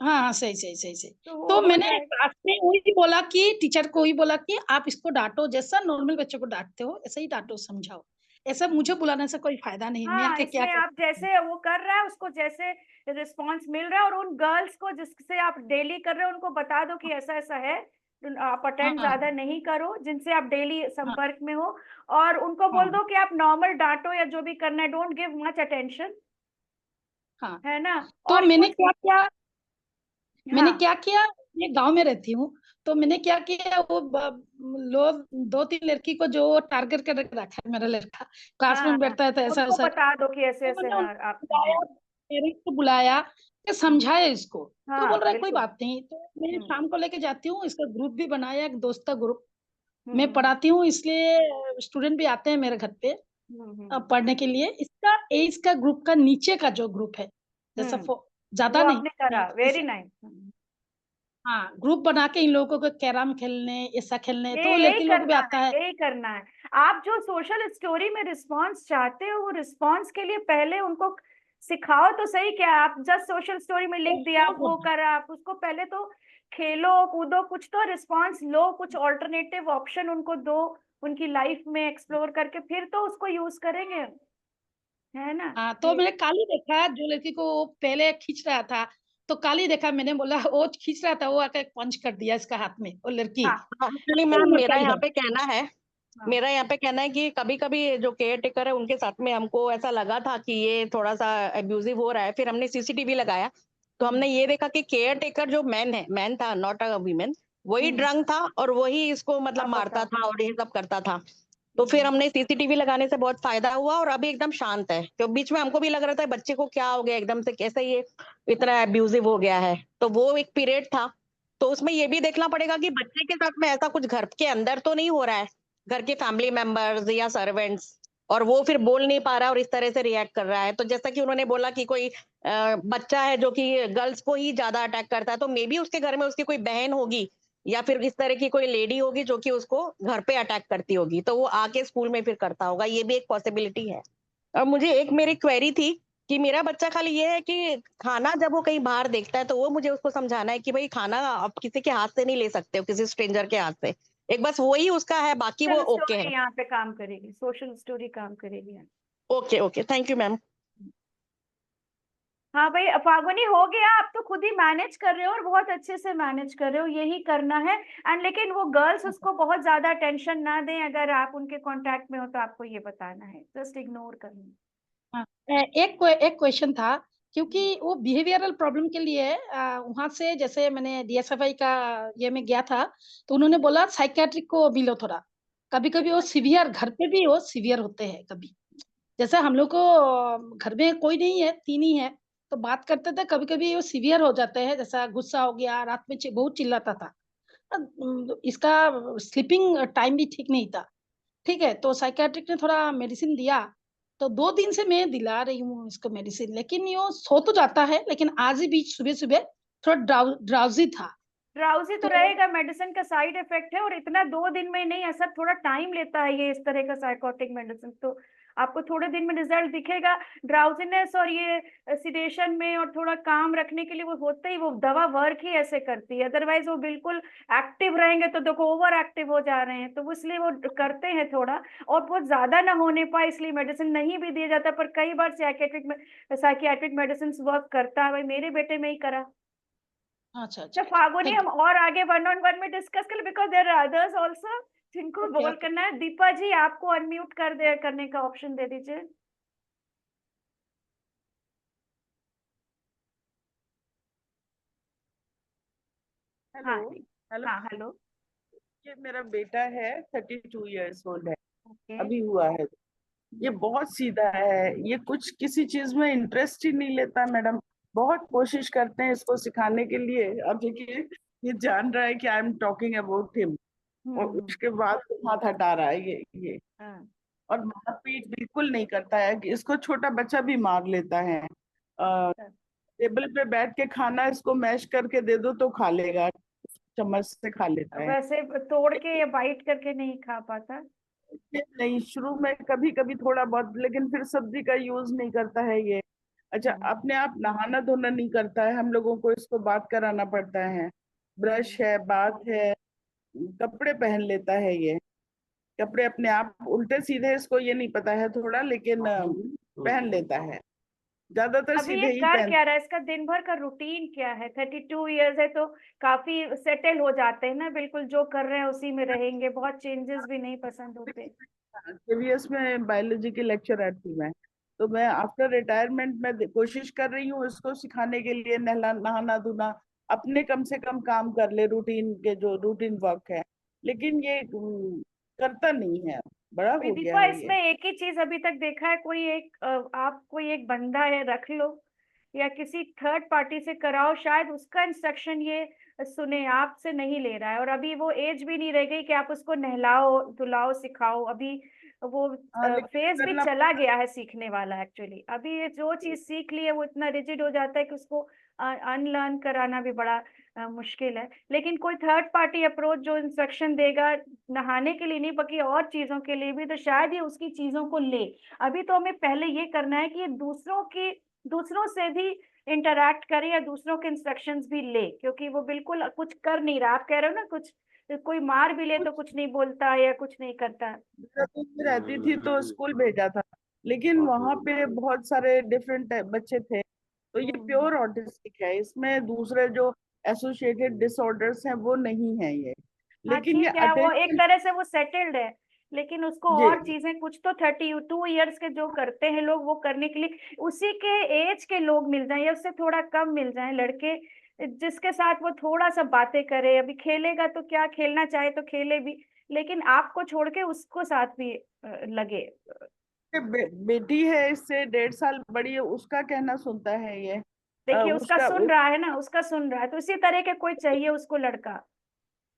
हाँ हाँ, सही सही सही सही। तो वो तो हो मैंने जाएगा। क्लास में वही बोला कि टीचर को वही बोला कि आप इसको डांटो, जैसा नॉर्मल बच्चों को डांटते हो ऐसा ही डांटो, समझाओ। ऐसा मुझे बुलाने से कोई फायदा नहीं, मैं हाँ, आके क्या इसमें कर आप सकती हूँ। जैसे वो कर रहा है उसको जैसे रिस्पांस मिल रहा है, और उन गर्ल्स को जिससे आप डेली कर रहे हो उनको बता दो कि ऐसा ऐसा है। आप अटेंड हाँ ज्यादा नहीं करो जिनसे आप डेली हाँ संपर्क में हो। और उनको बोल हाँ दो कि आप नॉर्मल डांटो या जो भी करना है, डोंट गिव मच अटेंशन, हाँ। है ना। तो और मैंने कुछ, क्या किया, मैंने हाँ क्या किया, मैं गांव में रहती हूँ, तो मैंने क्या किया, वो लोग 2-3 लड़की को जो टारगेट कर रखा है, मेरा लड़का क्लास हाँ में हाँ, बैठता है तो ऐसा उनको ऐसा, बता दो कि ऐसे तो ऐसे मैंने है उनको आप। बुलाया, पेरेंट्स को बुलाया, कि समझाया इसको। तो बोल हाँ रहा है कोई बिल्कुल। बात नहीं, तो मैं हम्म शाम को लेके जाती हूँ, इसका ग्रुप भी बनाया, एक दोस्त का ग्रुप। मैं हम्म पढ़ाती हूँ इसलिए स्टूडेंट भी आते हैं मेरे घर पे पढ़ने के लिए। इसका एज का ग्रुप का नीचे का जो ग्रुप है, जैसा वो ज्यादा नहीं, आपने करा, वेरी जैसे नाइस। हाँ ग्रुप बना के इन लोगों को कैरम खेलने, ऐसा खेलने, ये तो यही लड़की लोग भी करना आता है, है। यही करना है। आप जो सोशल स्टोरी में रिस्पांस चाहते हो, वो रिस्पांस के लिए पहले उनको सिखाओ तो सही। क्या आप जस्ट सोशल स्टोरी में लिख दिया, वो वो बोलना। करा, आप उसको पहले तो खेलो कूदो, कुछ तो रिस्पांस लो, कुछ ऑल्टरनेटिव ऑप्शन उनको दो उनकी लाइफ में एक्सप्लोर करके, फिर तो उसको यूज करेंगे, है ना। हाँ तो मैंने कल ही देखा जो लड़की को वो पहले खींच रहा था, तो कल ही देखा, मैंने बोला वो खींच रहा था, वो आकर पंच कर दिया इसका हाथ में, वो लड़की। हाँ एक्चुअली तो मैम लड़का मेरा यहाँ इधर। पे कहना है, हाँ मेरा यहाँ पे कहना है कि कभी कभी जो केयर टेकर है उनके साथ में हमको ऐसा लगा था कि ये थोड़ा सा अब्यूजिव हो रहा है, फिर हमने सीसीटीवी लगाया तो हमने ये देखा कि केयर टेकर जो मैन है, मैन था नॉट अ वीमेन, वही ड्रंक था और वही इसको मतलब अब मारता बताओ। था और ये सब करता था। तो फिर हमने सीसीटीवी लगाने से बहुत फायदा हुआ और अभी एकदम शांत है। तो बीच में हमको भी लग रहा था बच्चे को क्या हो गया एकदम से, कैसे ये इतना अब्यूजिव हो गया है। तो वो एक पीरियड था, तो उसमें ये भी देखना पड़ेगा कि बच्चे के साथ में ऐसा कुछ घर के अंदर तो नहीं हो रहा है, घर के फैमिली मेंबर्स या सर्वेंट्स, और वो फिर बोल नहीं पा रहा और इस तरह से रिएक्ट कर रहा है। तो जैसा कि उन्होंने बोला कि कोई बच्चा है जो कि गर्ल्स को ही ज्यादा अटैक करता है, तो मे बी उसके घर में उसकी कोई बहन होगी या फिर इस तरह की कोई लेडी होगी जो कि उसको घर पे अटैक करती होगी, तो वो आके स्कूल में फिर करता होगा, ये भी एक पॉसिबिलिटी है। और मुझे एक मेरी क्वेरी थी कि मेरा बच्चा खाली ये है कि खाना जब वो कहीं बाहर देखता है तो वो मुझे उसको समझाना है कि भाई खाना आप किसी के हाथ से नहीं ले सकते हो, किसी स्ट्रेंजर के हाथ से। एक बस वही उसका है, बाकी वो सोशल ओके है। स्टोरी यहाँ पे काम करेगी, सोशल स्टोरी काम करेगी। Okay okay, thank you ma'am. हाँ भाई फागुनी, हो गया। आप तो खुद ही मैनेज कर रहे हो और बहुत अच्छे से मैनेज कर रहे हो, यही करना है। एंड लेकिन वो गर्ल्स उसको बहुत ज्यादा टेंशन ना दें, अगर आप उनके कांटेक्ट में हो तो आपको ये बताना है, जस्ट इग्नोर करना। हाँ, एक क्वेश्चन था, क्योंकि वो बिहेवियरल प्रॉब्लम के लिए वहां से, जैसे मैंने डीएसएफआई का ये में गया था, तो उन्होंने बोला साइकियाट्रिक को भी लो थोड़ा। कभी कभी वो सिवियर, घर पे भी वो सिवियर होते हैं कभी। जैसे हम लोग को घर में कोई नहीं है, 3 ही है, तो बात करते थे, कभी कभी वो सिवियर हो जाते हैं, जैसा गुस्सा हो गया, रात में बहुत चिल्लाता था। इसका स्लीपिंग टाइम भी ठीक नहीं था। ठीक है, तो साइकियाट्रिक ने थोड़ा मेडिसिन दिया, तो 2 दिन से मैं दिला रही हूँ इसको मेडिसिन, लेकिन ये सो तो जाता है, लेकिन आज ही बीच सुबह सुबह थोड़ा ड्राउजी था। ड्राउजी तो तो रहेगा, मेडिसिन का साइड इफेक्ट है, और इतना 2 दिन में नहीं, ऐसा थोड़ा टाइम लेता है ये इस तरह का साइकोटिक मेडिसिन। तो आपको थोड़े दिन में रिजल्ट दिखेगा। ड्राउजीनेस और ये सिडेशन में और थोड़ा काम रखने के लिए वो होते ही, वो दवा वर्क ही ऐसे करती है, अदरवाइज वो बिल्कुल एक्टिव रहेंगे तो देखो ओवर एक्टिव हो जा रहे हैं, तो वो इसलिए वो करते हैं थोड़ा। और बहुत ज्यादा ना होने पाए इसलिए मेडिसिन नहीं भी दिया जाता, पर कई बार साइकियाट्रिक मेडिसिन वर्क करता है। भाई मेरे बेटे में ही करा, अच्छा अच्छा अच्छा फागुनी, थैंक हम और आगे 1-on-1 में डिस्कस कर, because there are others also जिनको ओके बोल ओके करना है। दीपा जी, आपको अनम्यूट करने का ऑप्शन दे दीजिए। हेलो। हाँ हेलो। हाँ, हेलो। ये मेरा बेटा है, 32 इयर्स ओल्ड है, ओके। अभी हुआ है। ये बहुत सीधा है, ये कुछ किसी चीज में इंटरेस्ट ही नहीं लेता मैडम। बहुत कोशिश करते हैं इसको सिखाने के लिए। अब देखिए, ये जान रहा है कि I am talking about him, और उसके बाद हाथ हटा रहा है ये। हाँ। और मारपीट बिल्कुल नहीं करता है, कि इसको छोटा बच्चा भी मार लेता है। टेबल पे बैठ के खाना इसको मैश करके दे दो तो खा लेगा, चम्मच से खा लेता है। वैसे तोड़ के या बाइट करके नहीं खा पाता। नहीं, शुरू में कभी कभी थोड़ा बहुत, लेकिन फिर सब्जी का यूज नहीं करता है ये। अच्छा, अपने आप नहाना धोना नहीं करता है, हम लोगों को इसको बात कराना पड़ता है। ब्रश है, बात है, कपड़े पहन लेता है ये। कपड़े अपने आप उल्टे सीधे इसको ये नहीं पता है थोड़ा, लेकिन पहन लेता है, ज्यादातर अभी ये सीधे ही कर पहन। क्या रहा है, इसका दिन भर का रूटीन क्या है? 32 इयर्स है तो काफी सेटल हो जाते हैं ना, बिल्कुल जो कर रहे हैं उसी में रहेंगे, बहुत चेंजेस भी नहीं पसंद होते। केवीएस में बायोलॉजी की लेक्चरर थी मैं, तो मैं आफ्टर रिटायरमेंट में कोशिश कर रही हूँ इसको सिखाने के लिए, नहाना धोना, अपने कम से कम काम कर ले, रूटीन के जो रूटीन वर्क है, लेकिन ये करता नहीं है, बड़ा हो गया विदीपा, है ये। इसमें एक ही चीज अभी तक देखा है, कोई एक आप कोई एक बंदा है रख लो या किसी थर्ड पार्टी से कराओ, शायद उसका इंस्ट्रक्शन ये सुने, आपसे नहीं ले रहा है। और अभी वो एज भी नहीं रह गई कि आप उसको नहलाओ धुलाओ सिखाओ। अभी वो हाँ, लेकिन फेज भी करना चला गया है सीखने वाला। एक्चुअली अभी ये जो चीज सीख ली है वो इतना रिजिड हो जाता है कि उसको अनलर्न कराना भी बड़ा मुश्किल है। लेकिन कोई थर्ड पार्टी अप्रोच जो इंस्ट्रक्शन देगा नहाने के लिए नहीं बल्कि और चीजों के लिए भी, तो शायद ये उसकी चीजों को ले। अभी तो हमें पहले ये करना है कि ये दूसरों से भी इंटरैक्ट करे या दूसरों के इंस्ट्रक्शंस भी ले, क्योंकि वो बिल्कुल कुछ कर नहीं रहा। आप कह रहे हो ना, कुछ कोई मार भी ले तो कुछ नहीं बोलता या कुछ नहीं करता। देहरादून में रहती थी तो स्कूल भेजा था, लेकिन वहां पे बहुत सारे डिफरेंट बच्चे थे, तो ये प्योर ऑटिस्टिक है, इसमें दूसरे जो एसोसिएटेड डिसऑर्डर्स हैं वो नहीं है ये, हाँ लेकिन ये ठीक है, वो एक अटेंशन। तरह से वो सेटल्ड है, लेकिन उसको जी। और चीजें कुछ तो 32 इयर्स के जो करते हैं लोग, वो करने के लिए उसी के एज के लोग मिल जाएं या उससे थोड़ा कम मिल जाएं लड़के, जिसके साथ वो थोड़ा सा बातें करे। अभी खेलेगा तो क्या, खेलना चाहे तो खेले भी, लेकिन आपको छोड़ के उसको साथ भी लगे। बेटी है इससे 1.5 साल बड़ी है, उसका कहना सुनता है ये। देखिए उसका उसका सुन रहा है ना, उसका सुन रहा है, तो इसी तरह के कोई चाहिए उसको लड़का।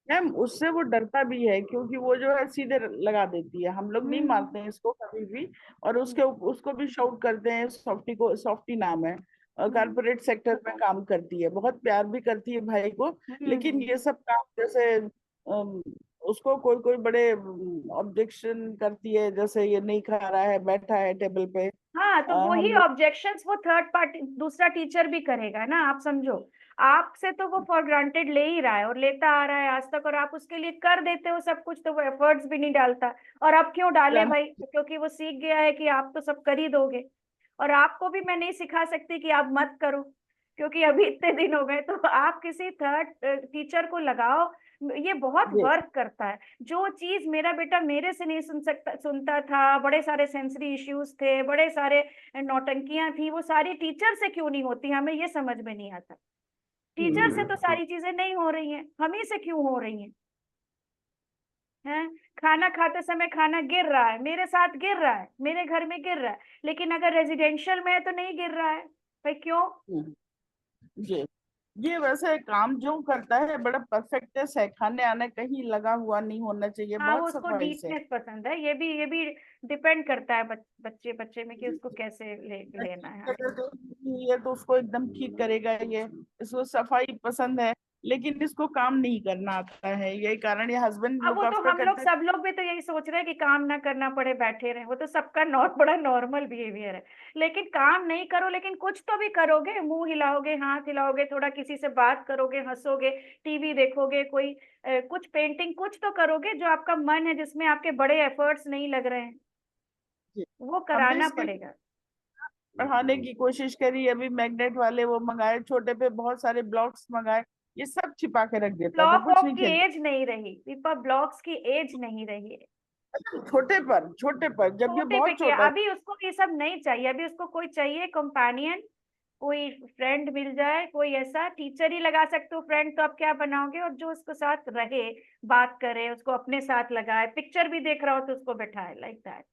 मैम, उससे वो डरता भी है, क्योंकि वो जो है सीधे लगा देती है, हम लोग नहीं मारते हैं इसको कभी भी, और उसको भी शाउट करते हैं। सॉफ्टी नाम है, कारपोरेट सेक्टर में काम करती है, बहुत प्यार भी करती है भाई को, लेकिन ये सब काम जैसे उसको कोई कोई बड़े ऑब्जेक्शन करती है, जैसे ये नहीं खा रहा है, बैठा है टेबल पे। हाँ, तो हम वही लोग ऑब्जेक्शंस वो थर्ड पार्टी दूसरा टीचर भी करेगा ना, आप समझो। आपसे तो वो फॉर ग्रांटेड ले ही रहा है और लेता आ रहा है आज तक, और आप उसके लिए कर देते हो सब कुछ, तो वो एफर्ट्स भी नहीं डालता। और अब क्यों डाले भाई? क्योंकि वो सीख गया है कि आप तो सब कर ही दोगे। और आपको भी मैं नहीं सिखा सकती कि आप मत करो, क्योंकि अभी इतने दिन हो गए। तो आप किसी थर्ड टीचर को लगाओ, ये बहुत जी। वर्क करता है। जो चीज मेरा बेटा मेरे से नहीं सुनता था, बड़े सारे सेंसरी इश्यूज थे, बड़े सारे नौटंकियां थी, वो सारी टीचर से क्यों नहीं होती, हमें ये समझ में नहीं आता। टीचर से तो सारी चीजें नहीं हो रही हैं, हम ही से क्यों हो रही हैं? हैं? खाना खाते समय खाना गिर रहा है, मेरे साथ गिर रहा है, मेरे घर में गिर रहा है, लेकिन अगर रेजिडेंशियल में है तो नहीं गिर रहा है। भाई क्यों? जी। ये वैसे काम जो करता है बड़ा परफेक्टनेस है, खाने आने कहीं लगा हुआ नहीं होना चाहिए, हाँ, वो बहुत उसको सफाई से। नीटनेस पसंद है। ये भी डिपेंड करता है बच्चे में कि उसको कैसे लेना है। ये तो उसको एकदम ठीक करेगा ये, इसको सफाई पसंद है, लेकिन इसको काम नहीं करना आता है, यही कारण ये हस्बैंड अब वो लुक तो आफ्टर हम लोग करते हैं। सब लोग भी तो यही सोच रहे हैं कि काम ना करना पड़े, बैठे रहे, वो तो सबका बड़ा नॉर्मल बिहेवियर है। लेकिन काम नहीं करो, लेकिन कुछ तो भी करोगे, मुंह हिलाओगे, हाथ हिलाओगे, थोड़ा किसी से बात करोगे, हंसोगे, टीवी देखोगे, कोई कुछ पेंटिंग कुछ तो करोगे जो आपका मन है, जिसमें आपके बड़े एफर्ट्स नहीं लग रहे हैं, जी। वो हमने कराना इसके पड़ेगा। पढ़ाने की कोशिश करी, अभी मैग्नेट वाले वो मंगाए, छोटे पे बहुत सारे ब्लॉक्स मंगाए, ये सब छिपा के रख देता था, ब्लॉक कुछ ऑफ नहीं की खेलता। एज नहीं रही दीपा, ब्लॉक्स की एज नहीं रही है। छोटे पर जब ये छोटे पे बहुत किया, छोटा अभी उसको ये सब नहीं चाहिए, अभी उसको कोई चाहिए कंपेनियन, कोई फ्रेंड मिल जाए, कोई ऐसा टीचर ही लगा सकते हो फ्रेंड, तो आप क्या बनाओगे, और जो उसके साथ रहे, बात करे, उसको अपने साथ लगाए, पिक्चर भी देख रहा हो तो उसको बैठाए, लाइक दैट।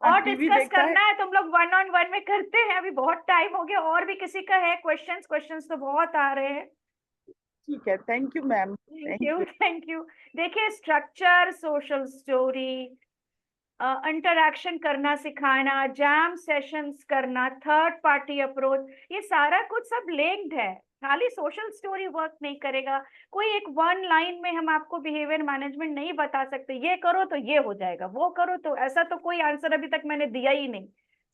और टीवी डिस्कस देखता है। करना है तुम लोग 1-on-1 में करते हैं, अभी बहुत टाइम हो गया, और भी किसी का है क्वेश्चंस तो बहुत आ रहे हैं। ठीक है, thank you ma'am. Thank you. देखिए स्ट्रक्चर, सोशल स्टोरी, इंटरैक्शन करना सिखाना, जैम सेशंस करना, थर्ड पार्टी अप्रोच, ये सारा कुछ सब लिंक्ड है। खाली सोशल स्टोरी वर्क नहीं करेगा, कोई एक वन लाइन में हम आपको बिहेवियर मैनेजमेंट नहीं बता सकते, ये करो तो ये हो जाएगा, वो करो तो ऐसा, तो कोई आंसर अभी तक मैंने दिया ही नहीं।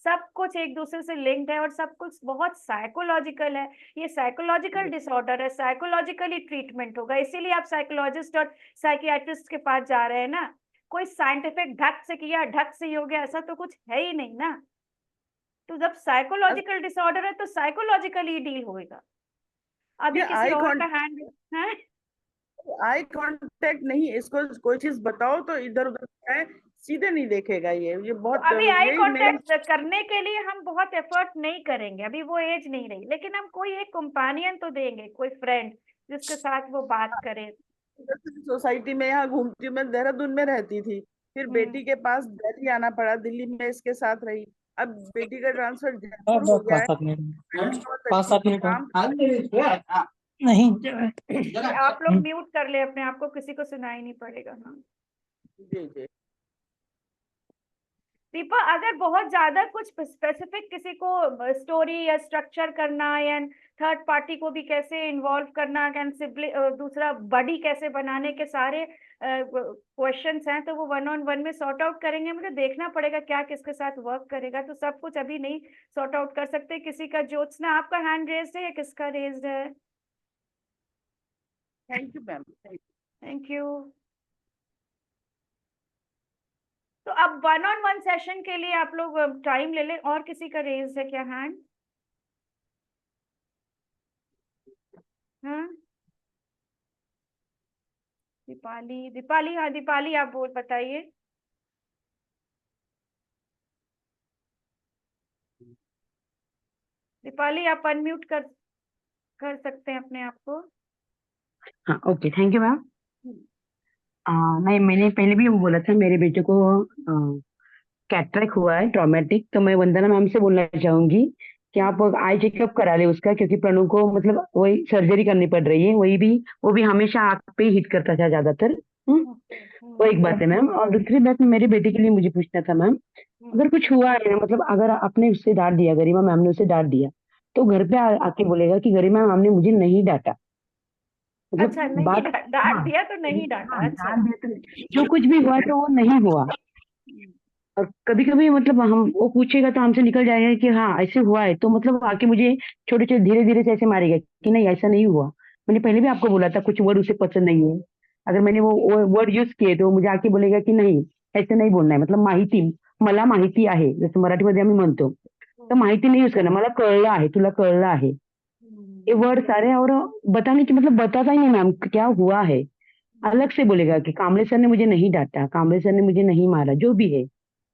सब कुछ एक दूसरे से लिंक्ड है और सब कुछ बहुत साइकोलॉजिकल है। ये साइकोलॉजिकल डिसऑर्डर है, साइकोलॉजिकली ट्रीटमेंट होगा, इसीलिए आप साइकोलॉजिस्ट और साइकियाट्रिस्ट के पास जा रहे हैं ना। कोई साइंटिफिक ढक से किया ढक से ही हो गया, ऐसा तो कुछ है ही नहीं ना। तो जब साइकोलॉजिकल डिसऑर्डर है तो साइकोलॉजिकली डील होएगा। अभी किसी और का हैंड है, आई कांटेक्ट नहीं, इसको कोई चीज बताओ तो इधर उधर है, सीधे नहीं देखेगा ये बहुत। तो अभी आई यही कांटेक्ट करने के लिए हम बहुत एफर्ट नहीं करेंगे, अभी वो एज नहीं रही, लेकिन हम कोई एक कंपेनियन तो देंगे, कोई फ्रेंड जिसके साथ वो बात करे। सोसाइटी में यहाँ घूमती हूँ, मैं देहरादून में रहती थी, फिर बेटी के पास दिल्ली आना पड़ा, दिल्ली में इसके साथ रही, अब बेटी का ट्रांसफर जयपुर हो गया है। 5-7 मिनट नहीं। आप लोग म्यूट कर ले अपने आप को, किसी को सुनाई नहीं पड़ेगा। हाँ जी जी। दीपा, अगर बहुत ज्यादा कुछ स्पेसिफिक किसी को स्टोरी या स्ट्रक्चर करना, या थर्ड पार्टी को भी कैसे इन्वॉल्व करना, दूसरा बॉडी कैसे बनाने के सारे क्वेश्चंस हैं, तो वो 1-on-1 में सॉर्ट आउट करेंगे। मुझे देखना पड़ेगा क्या किसके साथ वर्क करेगा, तो सब कुछ अभी नहीं सॉर्ट आउट कर सकते। किसी का, ज्योत्सना आपका हैंड रेज्ड है या किसका रेज्ड है? Thank you ma'am. Thank you. तो अब 1-on-1 सेशन के लिए आप लोग टाइम ले लें। और किसी का रेज है क्या हैंड? हाँ दीपाली, हाँ दीपाली आप बोल बताइए। दीपाली आप अनम्यूट कर सकते हैं अपने आप को। हाँ ओके, थैंक यू मैम। मैंने पहले भी बोला था, मेरे बेटे को कैटरेक्ट हुआ है, ट्रॉमेटिक, तो मैं वंदना मैम से बोलना चाहूंगी कि आप आई चेकअप करा ले उसका, क्योंकि प्रणु को मतलब वही सर्जरी करनी पड़ रही है, वो भी हमेशा आंख पे हिट करता था ज्यादातर। वो एक बात है मैम। और दूसरी बात मेरे बेटे के लिए मुझे पूछना था मैम, अगर कुछ हुआ है ना, मतलब अगर आपने उससे डांट दिया, गरिमा मैम ने उसे डांट दिया, तो घर पे आके बोलेगा कि गरिमा मैम ने मुझे नहीं डांटा, मतलब अच्छा, नहीं बात डांट दिया तो नहीं डांटा। अच्छा, डांट दिया तो जो कुछ भी हुआ तो वो नहीं हुआ। और कभी कभी मतलब हम, वो पूछेगा तो हमसे निकल जाएगा कि हाँ ऐसे हुआ है, तो मतलब आके मुझे छोटे छोटे धीरे धीरे से ऐसे मारेगा कि नहीं ऐसा नहीं हुआ। मैंने पहले भी आपको बोला था कुछ वर्ड उसे पसंद नहीं है, अगर मैंने वो वर्ड यूज किए तो मुझे आके बोलेगा की नाही ऐसे नाही बोलणार, मतलब माहिती, मला माहिती आहे, जसं मराठीमध्ये आम्ही म्हणतो, तर माहिती नहीं यूज करना, मला कळलं आहे, तुला कळलं आहे, ये वर्ड सारे। और बताने की मतलब बताता ही नहीं मैम क्या हुआ है, अलग से बोलेगा कि कामले सर ने मुझे नहीं डांटा, कामले सर ने मुझे नहीं मारा, जो भी है।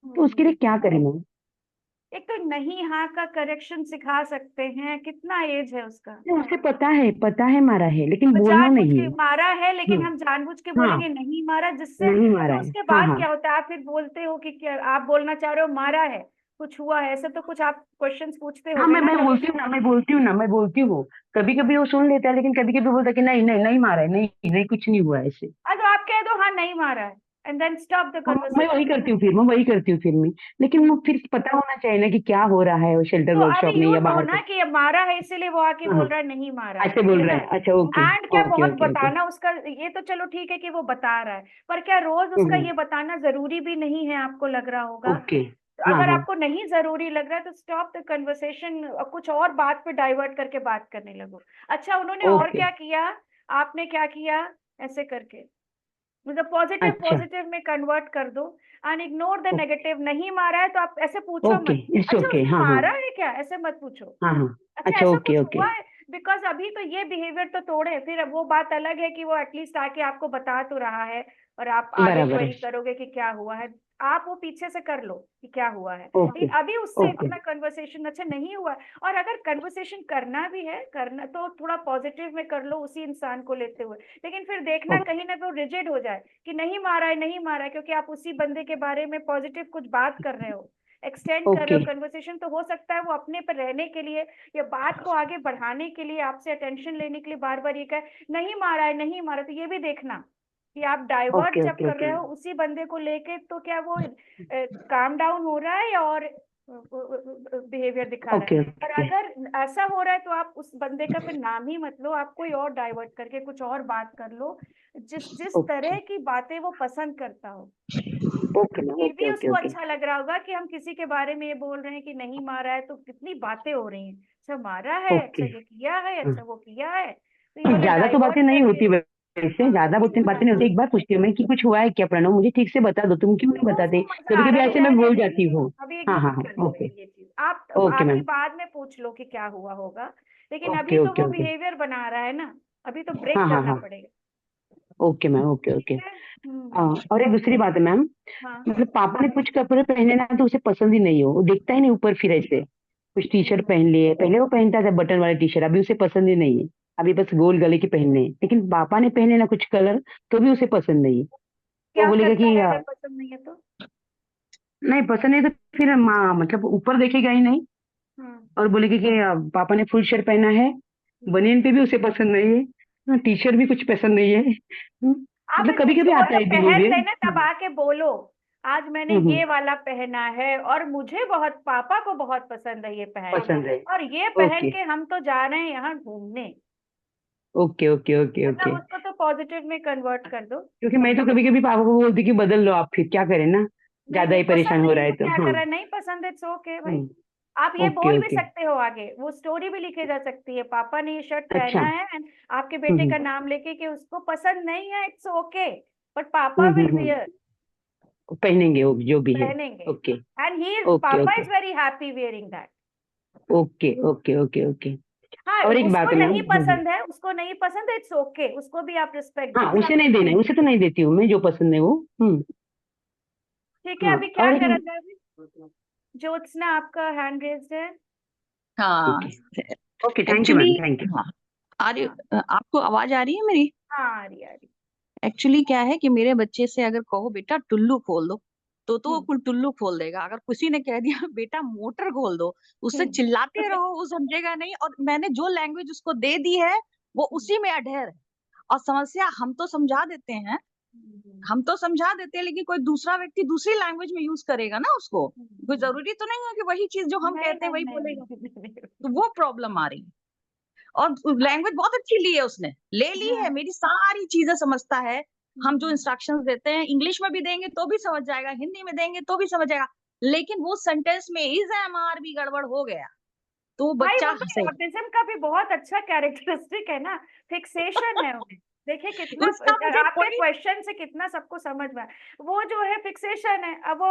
तो उसके लिए क्या करें मैम? एक तो नहीं हाँ का करेक्शन सिखा सकते हैं। कितना एज है उसका? उसे पता है मारा है, लेकिन तो बोलना जानबूझ नहीं के है। मारा है, लेकिन हाँ हम जानबूझ के हाँ बोलेंगे नहीं मारा, जिससे नहीं मारा तो है। उसके हाँ बाद हाँ क्या होता है? आप फिर बोलते हो कि क्या आप बोलना चाह रहे हो मारा है, कुछ हुआ है, ऐसे तो कुछ आप क्वेश्चंस पूछते हाँ, होगे मैं ना मैं तभी। बोलती हूँ ना, मैं बोलती हूँ। कभी कभी वो सुन लेता है, लेकिन कभी कभी बोलता है कि नहीं नहीं नहीं मारा है, नहीं नहीं कुछ नहीं हुआ ऐसे। तो आप कह दो हाँ नहीं मारा है, एंड देन स्टॉप द मैं वही कन्वर्सेशन। करती हूँ फिर, मैं वही करती हूँ फिर मैं, लेकिन वो फिर पता होना चाहिए ना कि क्या हो रहा है शेल्टर तो अभी वर्कशॉप में यूं या कहो बाहर ना पे। कि ये मारा है इसीलिए वो आके हाँ बोल रहा है नहीं मारा है, ऐसे बोल है रहा ना? है, अच्छा ओके एंड क्या ओके बहुत ओके ओके। बताना उसका, ये तो चलो ठीक है कि वो बता रहा है, पर क्या रोज उसका ये बताना जरूरी भी नहीं है? आपको लग रहा होगा। ओके। तो हाँ अगर हाँ आपको नहीं जरूरी लग रहा है तो स्टॉप द कन्वर्सेशन, कुछ और बात पे डाइवर्ट करके बात करने लगो। अच्छा, उन्होंने और ओके। क्या किया, आपने क्या किया, ऐसे करके मतलब पॉजिटिव अच्छा पॉजिटिव में कन्वर्ट कर दो and ignore the okay negative. नहीं मारा है तो आप ऐसे पूछो ओके, मत, इट्स अच्छा ओके। उसने हाँ हाँ मारा है क्या, ऐसे मत पूछो। हाँ हाँ। अच्छा अच्छा ऐसा ओके कुछ ओके। हुआ है, बिकॉज अभी तो ये बिहेवियर तो तोड़े, फिर अब वो बात अलग है कि वो एटलीस्ट आके आपको बता तो रहा है और आप आगे बराबर है। क्वेरी करोगे कि क्या हुआ है, आप वो पीछे से कर लो कि क्या हुआ है। ओके लेकिन अभी उससे ओके इतना कन्वर्सेशन अच्छा नहीं हुआ है। और अगर कन्वर्सेशन करना भी है, करना तो थोड़ा पॉजिटिव में कर लो उसी इंसान को लेते हुए, लेकिन फिर देखना ओके कहीं ना वो रिजिड हो जाए कि नहीं मारा है, नहीं मारा है, क्योंकि आप उसी बंदे के बारे में पॉजिटिव कुछ बात कर रहे हो, एक्सटेंड कर रहे ओके हो कन्वर्सेशन। तो हो सकता है वो अपने पर रहने के लिए या बात को आगे बढ़ाने के लिए आपसे अटेंशन लेने के लिए बार बार ये कहे नहीं मारा है, नहीं मारा। तो ये भी देखना कि आप डाइवर्ट ओके जब ओके कर ओके रहे हो उसी बंदे को लेके, तो क्या वो काम डाउन हो रहा है या और बिहेवियर दिखा रहा ओके है। और ओके अगर ऐसा हो रहा है तो आप उस बंदे का फिर नाम ही मत लो, आप कोई और डाइवर्ट करके कुछ और बात कर लो, जिस जिस ओके तरह की बातें वो पसंद करता हो। ओके मैम ये ओके भी ओके उसको ओके अच्छा लग रहा होगा कि हम किसी के बारे में ये बोल रहे हैं कि नहीं मारा है, तो कितनी बातें हो रही हैं, अच्छा मारा है, ओके अच्छा ये किया है, हाँ। अच्छा वो किया है। तो ये वाला ज्यादा तो डाइवर्ट बातें नहीं होती करके वैसे, ज्यादा बातें नहीं होती। एक बार पूछती हूँ मैं कि कुछ हुआ है क्या प्रणव, मुझे ठीक से बता दो, तुम क्यों नहीं वो बताते? उसको मजा कभी आ कभी रहा है, ऐसे मैं रहने बोल दो, जाती हूँ। अभी हाँ हाँ इग्नोर हाँ कर दो ओके ये चीज। आप ओके आप ही मैम बाद में पूछ लो कि क्या हुआ होगा, लेकिन अभी ओके तो ओके वो ओके बिहेवियर बना रहा है ना, अभी तो ब्रेक हाँ हाँ करना हाँ पड़ेगा। ओके मैम ओके ठीक ओके। है। हम्म। और एक दूसरी बात है मैम, हाँ। मतलब पापा ने कुछ कपड़े पहने ना तो उसे पसंद ही नहीं हो, वो देखता ही नहीं ऊपर, फिर ऐसे कुछ टी शर्ट पहन लिए, पहले वो पहनता था बटन वाले टी शर्ट, अभी उसे पसंद ही नहीं है, अभी बस गोल गले के पहनने हैं। लेकिन पापा ने पहने ना कुछ कलर, तो भी उसे पसंद नहीं है। वो क्या बोलेगा करता कि है अगर पसंद नहीं है तो? नहीं पसंद नहीं, तो फिर माँ मतलब ऊपर देखेगा ही नहीं हम्म। और बोलेगी कि पापा ने फुल शर्ट पहना है, बनियान पे भी उसे पसंद नहीं है, टी शर्ट भी कुछ पसंद नहीं है। आप मतलब कभी कभी जो आता जो है पहन बिहेवियर। लेना तब आके बोलो आज मैंने हम्म, ये वाला पहना है और मुझे बहुत, पापा को बहुत पसंद है ये पहनना, पसंद है। और ये पहन ओके के हम तो जा रहे हैं यहाँ घूमने। Okay okay okay okay. मतलब उसको तो पॉजिटिव में कन्वर्ट कर दो। क्योंकि मैं तो कभी कभी पापा को बोलती कि बदल लो आप, फिर क्या करें ना, नहीं ज्यादा नहीं ही पसंद परेशान हो नहीं रहा है है तो तो। क्या हाँ कर रहा है, नहीं पसंद है, इट्स ओके भाई। हम्म, आप ये ओके बोल भी ओके सकते हो, आगे वो स्टोरी भी लिखे जा सकती है, पापा ने ये शर्ट अच्छा। पहना है and आपके बेटे का हम्म नाम लेके कि उसको पसंद नहीं है, इट्स ओके, बट पापा विल वियर, पहनेंगे वो जो भी है। पहनेंगे, ओके एंड ही ओके पापा okay is very happy wearing that. Okay okay okay okay. हाँ, और एक बात उसको है मैम। नहीं पसंद है, उसको नहीं पसंद है, इट्स ओके, उसको भी आप रिस्पेक्ट हाँ दो। उसे नहीं देना है, उसे तो नहीं देती हूँ मैं, जो पसंद है वो। ठीक है, हाँ अभी क्या और एक करा जाए अभी? ज्योत्सना आपका हैंड रेज्ड है। हाँ okay thank you ma'am, actually thank you. हाँ आपको आवाज आ रही है मेरी? हाँ आ रही, आ रही। एक्चुअली क्या है कि मेरे बच्चे से अगर कहो बेटा टुल्लू खोल दो तो वो कुल टुल्लू खोल देगा। अगर किसी ने कह दिया बेटा मोटर खोल दो, उससे चिल्लाते रहो वो समझेगा नहीं। और मैंने जो लैंग्वेज उसको दे दी है वो उसी में अडहेर है। और समस्या हम तो समझा देते हैं, लेकिन कोई दूसरा व्यक्ति दूसरी लैंग्वेज में यूज करेगा ना उसको, कोई जरूरी तो नहीं है कि वही चीज जो हम नहीं कहते हैं नहीं वही नहीं बोलेगा। नहीं। तो वो प्रॉब्लम आ रही है। और लैंग्वेज बहुत अच्छी ली है उसने, ले ली है, मेरी सारी चीजें समझता है। हम जो इंस्ट्रक्शंस देते हैं इंग्लिश में भी देंगे तो भी समझ जाएगा, हिंदी में देंगे तो भी समझ जाएगा। लेकिन वो सेंटेंस में इज एम आर भी गड़बड़ हो गया तो भाई बच्चा वो तो हंसेगा। ऑटिज्म का भी बहुत अच्छा कैरेक्टरिस्टिक है ना, फिक्सेशन है उन्हें। देखिए कितना उसका मुझे आपके कोई क्वेश्चन से कितना सबको समझ में आया। वो जो है फिक्सेशन है, अब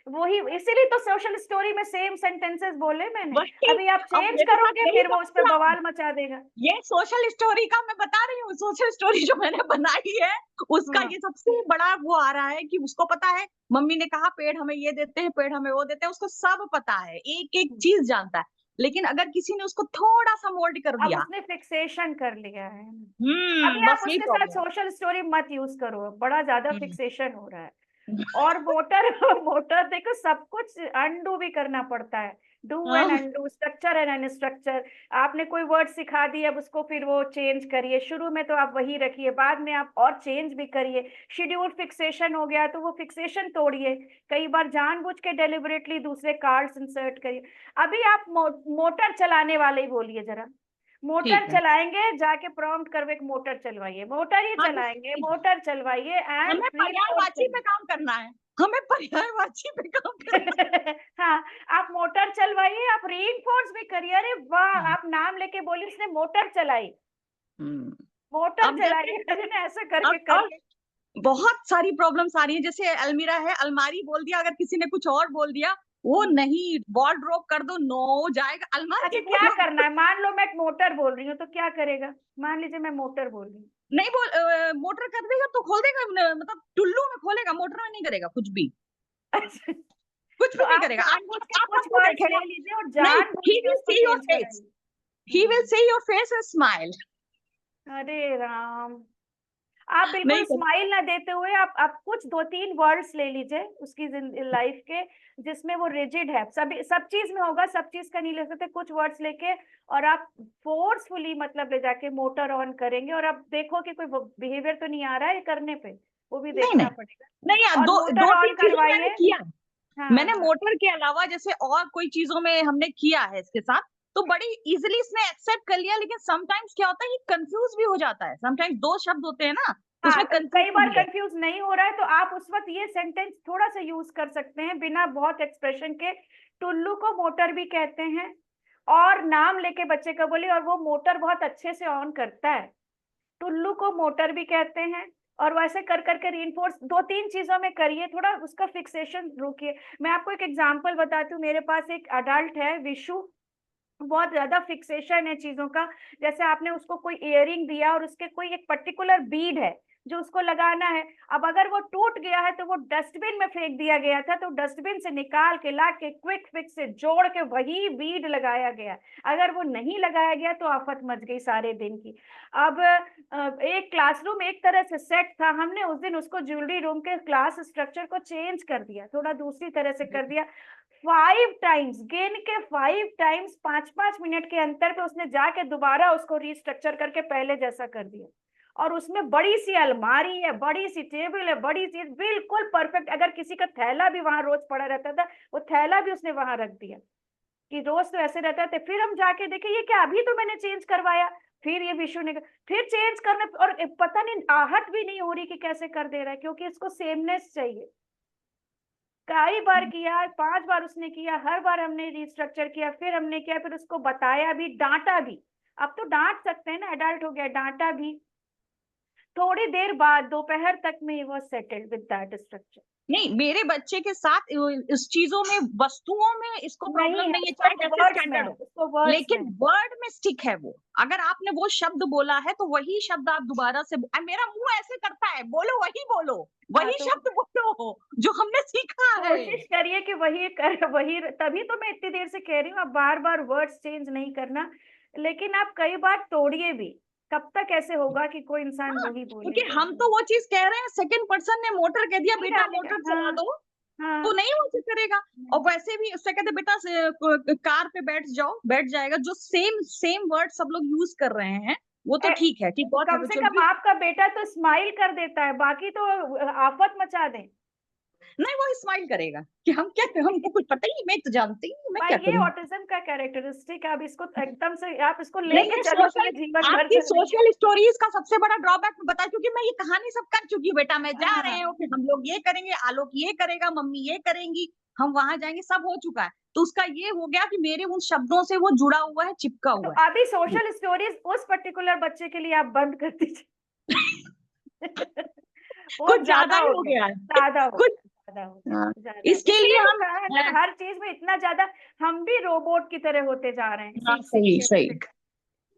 वो ही, इसीलिए तो सोशल स्टोरी में सेम सेंटेंसेस बोले मैंने। वही, अभी आप अब चेंज मेरे साथ करोगे यही फिर वो उस पर समस्या है। बवाल मचा देगा। ये सोशल स्टोरी का मैं बता रही हूँ, सोशल स्टोरी जो मैंने बनाई है उसका ये सबसे बड़ा वो आ रहा है कि उसको पता है मम्मी ने कहा पेड़ हमें ये देते हैं, पेड़ हमें वो देते हैं, उसको सब पता है, एक एक चीज जानता है। लेकिन अगर किसी ने उसको थोड़ा सा मोल्ड कर अब दिया, उसने फिक्सेशन कर लिया है। अभी आप बस यही उसके साथ प्रॉब्लम। सोशल स्टोरी मत यूज करो, बड़ा ज्यादा फिक्सेशन हो रहा है। और मोटर मोटर देखो सब कुछ अनडू भी करना पड़ता है, do and undo, structure and unstructured. आपने कोई वर्ड सिखा दिया, अब उसको फिर वो चेंज करिए, शुरू में तो आप वही रखिए, बाद में आप और चेंज भी करिए। शेड्यूल फिक्सेशन हो गया तो वो फिक्सेशन तोड़िए, कई बार जानबूझ के डेलिबरेटली दूसरे कार्ड्स इंसर्ट करिए। अभी आप मोटर चलाने वाले ही बोलिए जरा, मोटर ठीक है, चलाएंगे, जाके प्रॉम्प्ट करो एक मोटर चलवाइए, मोटर ही चलाएंगे, मोटर चलवाइए एंड हमें पर्यायवाची पे काम करना है, हमें पर्यायवाची पे काम करना है। हाँ, आप मोटर चलवाइए, आप रीइंफोर्स भी करिए। अरे वाह, आप नाम लेके बोली उसने मोटर चलाई, मोटर अब चलाई, जैसे ऐसे करके अब करिए। बहुत सारी प्रॉब्लम्स आ रही है। जैसे अलमीरा है, अलमारी बोल दिया, अगर किसी ने कुछ और बोल दिया वो नहीं, बॉल ड्रॉप कर दो, नो जाएगा अलमारी अच्छा में क्या खोलो। करना है, मान लो मैं मोटर बोल रही हूँ तो क्या करेगा, मान लीजिए मैं मोटर बोल रही हूँ। नहीं मोटर कर देगा तो खोल देगा, मतलब टुल्लू में खोलेगा, मोटर में नहीं करेगा कुछ भी, अच्छा, कुछ तो भी नहीं आप करेगा। जानबूझ के आप कुछ हमको वर्ड्स देखेगा ले लीजिए और नहीं, जानबूझ he के will उसको see your चेंज face, कराइए। he will see your face and smile। अरे राम, आप बिल्कुल नहीं स्माइल ना देते हुए आप कुछ 2-3 वर्ड्स ले लीजिए उसकी लाइफ के, जिसमें वो रिजिड है, सब चीज में होगा, सब चीज का नहीं ले सकते, कुछ वर्ड्स लेके और आप फोर्सफुली मतलब ले जाके मोटर ऑन करेंगे और आप देखो कि कोई बिहेवियर तो नहीं आ रहा है करने पे, वो भी नहीं देखना नहीं पड़ेगा। नहीं यार, और दो मोटर दो ऑन तीन चीजों मैंने करवाइए। किया, हाँ मैंने हाँ मोटर के अलावा जैसे और कोई चीजों में हमने किया है इसके साथ, तो बड़ी इजीली इसने एक्सेप्ट कर लिया। लेकिन समटाइम्स क्या होता है, ये कंफ्यूज भी हो जाता है, समटाइम्स दो शब्द होते हैं ना, तो हाँ, उसमें कई कंफ्यूजन बार भी है। कंफ्यूज नहीं हो रहा है तो आप उस वक्त ये सेंटेंस थोड़ा सा यूज कर सकते हैं बिना बहुत एक्सप्रेशन के, टुल्लू को मोटर भी कहते हैं, और नाम लेके बच्चे का बोलिए और वो मोटर बहुत अच्छे से ऑन करता है, टुल्लू को मोटर भी कहते हैं। और वैसे कर करके रीइंफोर्स 2-3 चीजों में करिए, थोड़ा उसका फिक्सेशन रोकिए। मैं आपको एक एग्जांपल बताती हूँ, मेरे पास एक अडल्ट है विशु, बहुत ज्यादा फिक्सेशन है चीजों का। जैसे आपने उसको कोई इयरिंग दिया और उसके कोई एक पर्टिकुलर बीड है जो उसको लगाना है, अब अगर वो टूट गया है तो वो डस्टबिन में फेंक दिया गया था, तो डस्टबिन से निकाल के ला के क्विक फिक्स से जोड़ के वही बीड लगाया गया। अगर वो नहीं लगाया गया तो आफत मच गई सारे दिन की। अब एक क्लासरूम एक तरह से सेट था, हमने उस दिन उसको ज्वेलरी रूम के क्लास स्ट्रक्चर को चेंज कर दिया, थोड़ा दूसरी तरह से कर दिया। 5 टाइम्स गिन के 5 टाइम्स 5-5 मिनट के अंतर पे उसने जाके दोबारा उसको रिस्ट्रक्चर करके पहले जैसा कर दिया। और उसमें बड़ी सी अलमारी है, बड़ी सी टेबल है, बड़ी सी बिल्कुल परफेक्ट। अगर किसी का थैला भी वहां रोज पड़ा रहता था, वो थैला भी उसने वहां रख दिया कि रोज तो ऐसे रहता था। फिर हम जाके देखे ये क्या, अभी तो मैंने चेंज करवाया। फिर ये विशु ने फिर चेंज करने, और पता नहीं आहट भी नहीं हो रही कि कैसे कर दे रहा है, क्योंकि इसको सेमनेस चाहिए। कई बार किया, 5 बार उसने किया, हर बार हमने रिस्ट्रक्चर किया, फिर हमने किया, फिर उसको बताया भी, डांटा भी। अब तो डांट सकते हैं ना, एडल्ट हो गया, डांटा भी। थोड़ी देर बाद दोपहर तक में ही वो सेटल्ड विद दैट स्ट्रक्चर। नहीं, मेरे बच्चे के साथ इस चीजों में, वस्तुओं में इसको प्रॉब्लम नहीं है, नहीं है, उसको चाहे कैसे वर्ड्स में स्टैंडर्ड है, हो, उसको वर्ड्स लेकिन में है। वर्ड में स्टिक है वो। अगर आपने वो शब्द बोला है तो वही शब्द आप दोबारा से मेरा मुंह ऐसे करता है, बोलो वही बोलो, हाँ, वही तो शब्द बोलो जो हमने सीखा है। कोशिश करिए कि वही, तभी तो मैं इतनी देर से कह रही हूँ, आप बार बार वर्ड्स चेंज नहीं करना, लेकिन आप कई बार तोड़िए भी। कब तक ऐसे होगा कि कोई इंसान हाँ, वही क्योंकि बोलेगा। हम तो वो चीज कह रहे हैं, सेकंड पर्सन ने मोटर कह दिया, नहीं बेटा डालेगा, मोटर चला हाँ दो, हाँ। तो नहीं वो चीज करेगा। और वैसे भी उससे कहते बेटा कार पे बैठ जाओ, बैठ जाएगा। जो सेम वर्ड सब लोग यूज कर रहे हैं वो तो ठीक है, ठीक, बहुत कम से हैबिचुअल। कम आपका बेटा तो स्माइल कर देता है, बाकी तो आफत मचा दें। नहीं, वो स्माइल करेगा कि हम क्या, हमको कुछ पता ही नहीं, मैं तो जानती हूँ, मैं भाई क्या ये करूँ। ऑटिज्म का कैरेक्टरिस्टिक है, अब इसको एकदम से आप इसको नहीं, लेके मैं चलो तो सोशल, ये जीवन भर आपकी चलेगा। सोशल स्टोरीज का सबसे बड़ा ड्रॉबैक बता, क्योंकि मैं ये कहानी सब कर चुकी हूँ बेटा, मैं जा हाँ, रहे हो, फिर हम लोग ये करेंगे, आलोक ये करेगा, मम्मी ये करेंगी, हम वहां जाएंगे, सब हो चुका है। तो उसका ये हो गया कि मेरे उन शब्दों से वो जुड़ा हुआ है, चिपका तो हुआ है। अभी सोशल स्टोरीज उस पर्टिकुलर बच्चे के लिए आप बंद कर दीजिए। वो कुछ ज्यादा ही हो गया है, ज्यादा हो कुछ गया, ज्यादा हो गया, हाँ, ज्यादा। इसके लिए इसीलिए तो हम कहा है ना, हर चीज में इतना ज्यादा हम भी रोबोट की तरह होते जा रहे हैं, हाँ, सीख सही सीख सही, के।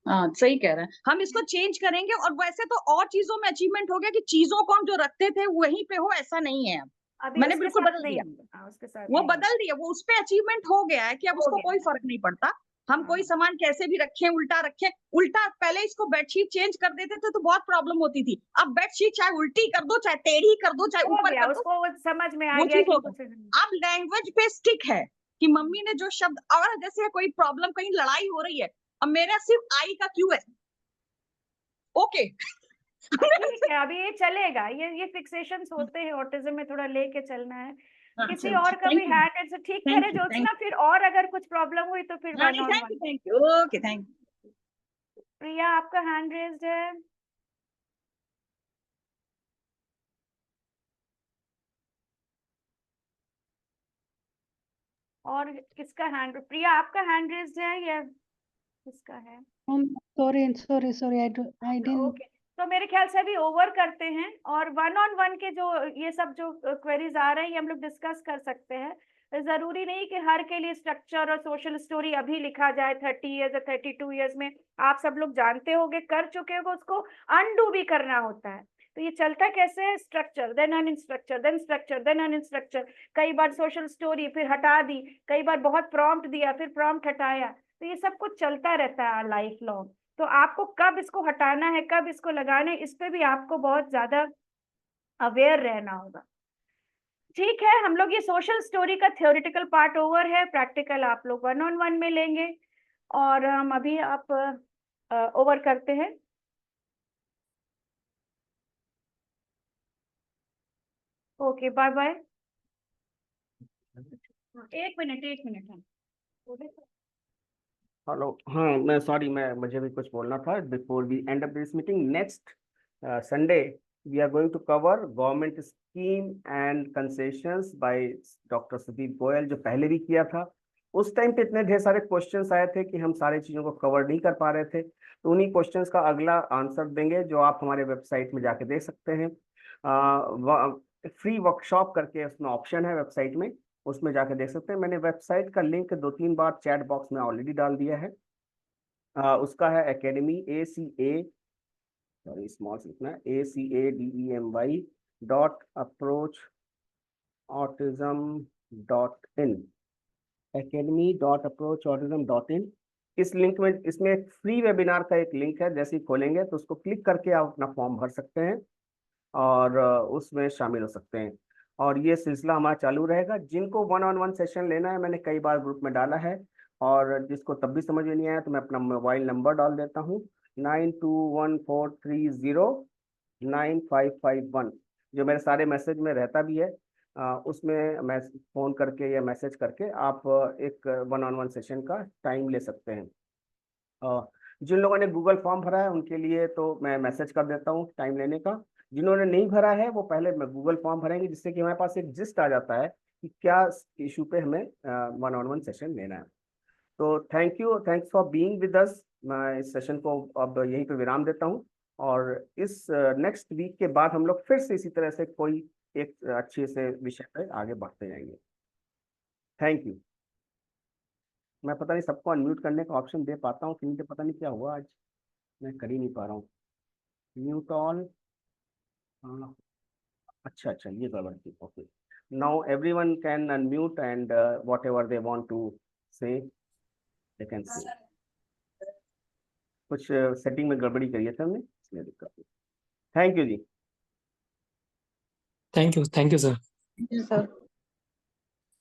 हाँ सही कह रहे हैं, हम इसको चेंज करेंगे। और वैसे तो और चीजों में अचीवमेंट हो गया कि चीजों को हम जो रखते थे वहीं पे हो, ऐसा नहीं है अब। अभी मैंने उसके बिल्कुल साथ बदल नहीं दिया, होगा, हाँ, उसके साथ वो नहीं बदल दिया, वो उस पे अचीवमेंट हो गया है कि अब हो उसको गया। कोई फर्क नहीं पड़ता। हम हाँ, कोई सामान कैसे भी रखें, उल्टा रखें, उल्टा पहले इसको बेडशीट चेंज कर देते थे तो बहुत प्रॉब्लम होती थी। अब बेडशीट चाहे उल्टी कर दो, चाहे टेढ़ी कर दो, चाहे हो ऊपर गया, कर दो, उसको वो समझ में आ वो गया चीज कि होगा। कुछ अब लैंग्वेज पे स्टिक है कि मम्मी ने जो शब्द, और जैसे कोई प्रॉब्लम, कहीं लड़ाई हो रही है, अब मेरा सिर्फ आई का क्यों है, ओके ठीक है, अभी ये चलेगा, ये फिक्सेशंस होते हैं ऑटिज्म में, थोड़ा लेके चलना है। किसी और का भी हैंड से ठीक करे ज्योत्सना, फिर और अगर कुछ प्रॉब्लम हुई तो फिर 1-on-1। Thank you, okay thank you. Priya आपका हैंड रेज्ड है। और किसका हैंड, प्रिया आपका हैंड रेज्ड है या किसका है? Sorry, I didn't. ओके, तो मेरे ख्याल से अभी ओवर करते हैं, और 1-on-1 के जो ये सब जो क्वेरीज आ रहे हैं ये हम लोग डिस्कस कर सकते हैं। तो जरूरी नहीं कि हर के लिए स्ट्रक्चर और सोशल स्टोरी अभी लिखा जाए 30 इयर्स या 32 इयर्स में। आप सब लोग जानते होंगे, कर चुके हो, उसको अनडू भी करना होता है। तो ये चलता कैसे है? Structure then unstructure then structure then unstructure. कई बार सोशल स्टोरी फिर हटा दी, कई बार बहुत प्रॉम्प्ट दिया फिर प्रॉम्प्ट हटाया। तो ये सब कुछ चलता रहता है लाइफ लॉन्ग। तो आपको कब इसको हटाना है, कब इसको लगाना है, इस पे भी आपको बहुत ज्यादा अवेयर रहना होगा। ठीक है, हम लोग ये सोशल स्टोरी का थ्योरेटिकल पार्ट ओवर है, प्रैक्टिकल आप लोग 1-on-1 में लेंगे। और हम अभी आप ओवर करते हैं। Okay, bye bye. एक मिनट हेलो, हाँ मैं सॉरी, मुझे भी कुछ बोलना था before we end up this meeting. Next Sunday we are going to cover government scheme and concessions by doctor Sudeep Goyal, जो पहले भी किया था। उस टाइम पे इतने ढेर सारे क्वेश्चंस आए थे कि हम सारी चीज़ों को कवर नहीं कर पा रहे थे, तो उन्हीं क्वेश्चंस का अगला आंसर देंगे, जो आप हमारे वेबसाइट में जाके देख सकते हैं। फ्री वर्कशॉप करके उसमें ऑप्शन है वेबसाइट में, उसमें जाके देख सकते हैं। मैंने वेबसाइट का लिंक 2-3 बार चैट बॉक्स में ऑलरेडी डाल दिया है। उसका है एकेडमी ACA, सॉरी स्मॉल लिखना है, academy.approachautism.in, academy.approachautism.in। इस लिंक में, इसमें एक फ्री वेबिनार का एक लिंक है, जैसे ही खोलेंगे तो उसको क्लिक करके आप अपना फॉर्म भर सकते हैं और उसमें शामिल हो सकते हैं। और ये सिलसिला हमारा चालू रहेगा। जिनको 1-on-1 सेशन लेना है, मैंने कई बार ग्रुप में डाला है, और जिसको तब भी समझ में नहीं आया तो मैं अपना मोबाइल नंबर डाल देता हूँ, 9214309551, जो मेरे सारे मैसेज में रहता भी है। उसमें मैं फ़ोन करके या मैसेज करके आप एक 1-on-1 सेशन का टाइम ले सकते हैं। जिन लोगों ने गूगल फॉर्म भरा है उनके लिए तो मैं मैसेज कर देता हूँ टाइम लेने का। जिन्होंने नहीं भरा है वो पहले गूगल फॉर्म भरेंगे, जिससे कि हमारे पास एक जिस्ट आ जाता है कि क्या इशू पे हमें 1-on-1 सेशन लेना है। तो thank you, thanks for being with us. मैं इस सेशन को अब यहीं पे विराम देता हूँ, और इस नेक्स्ट वीक के बाद हम लोग फिर से इसी तरह से कोई एक अच्छे से विषय पे आगे बढ़ते जाएंगे। Thank you. मैं पता नहीं सबको अनम्यूट करने का ऑप्शन दे पाता हूँ कि नहीं, पता नहीं क्या हुआ आज, मैं कर ही नहीं पा रहा हूँ। म्यूट ऑल, अच्छा ये गड़बड़ थी। Okay, now everyone can unmute and whatever they want to say they can say. कुछ सेटिंग में गड़बड़ी करी है हमने, इसलिए दिक्कत हुई। थैंक यू जी। Thank you sir. सर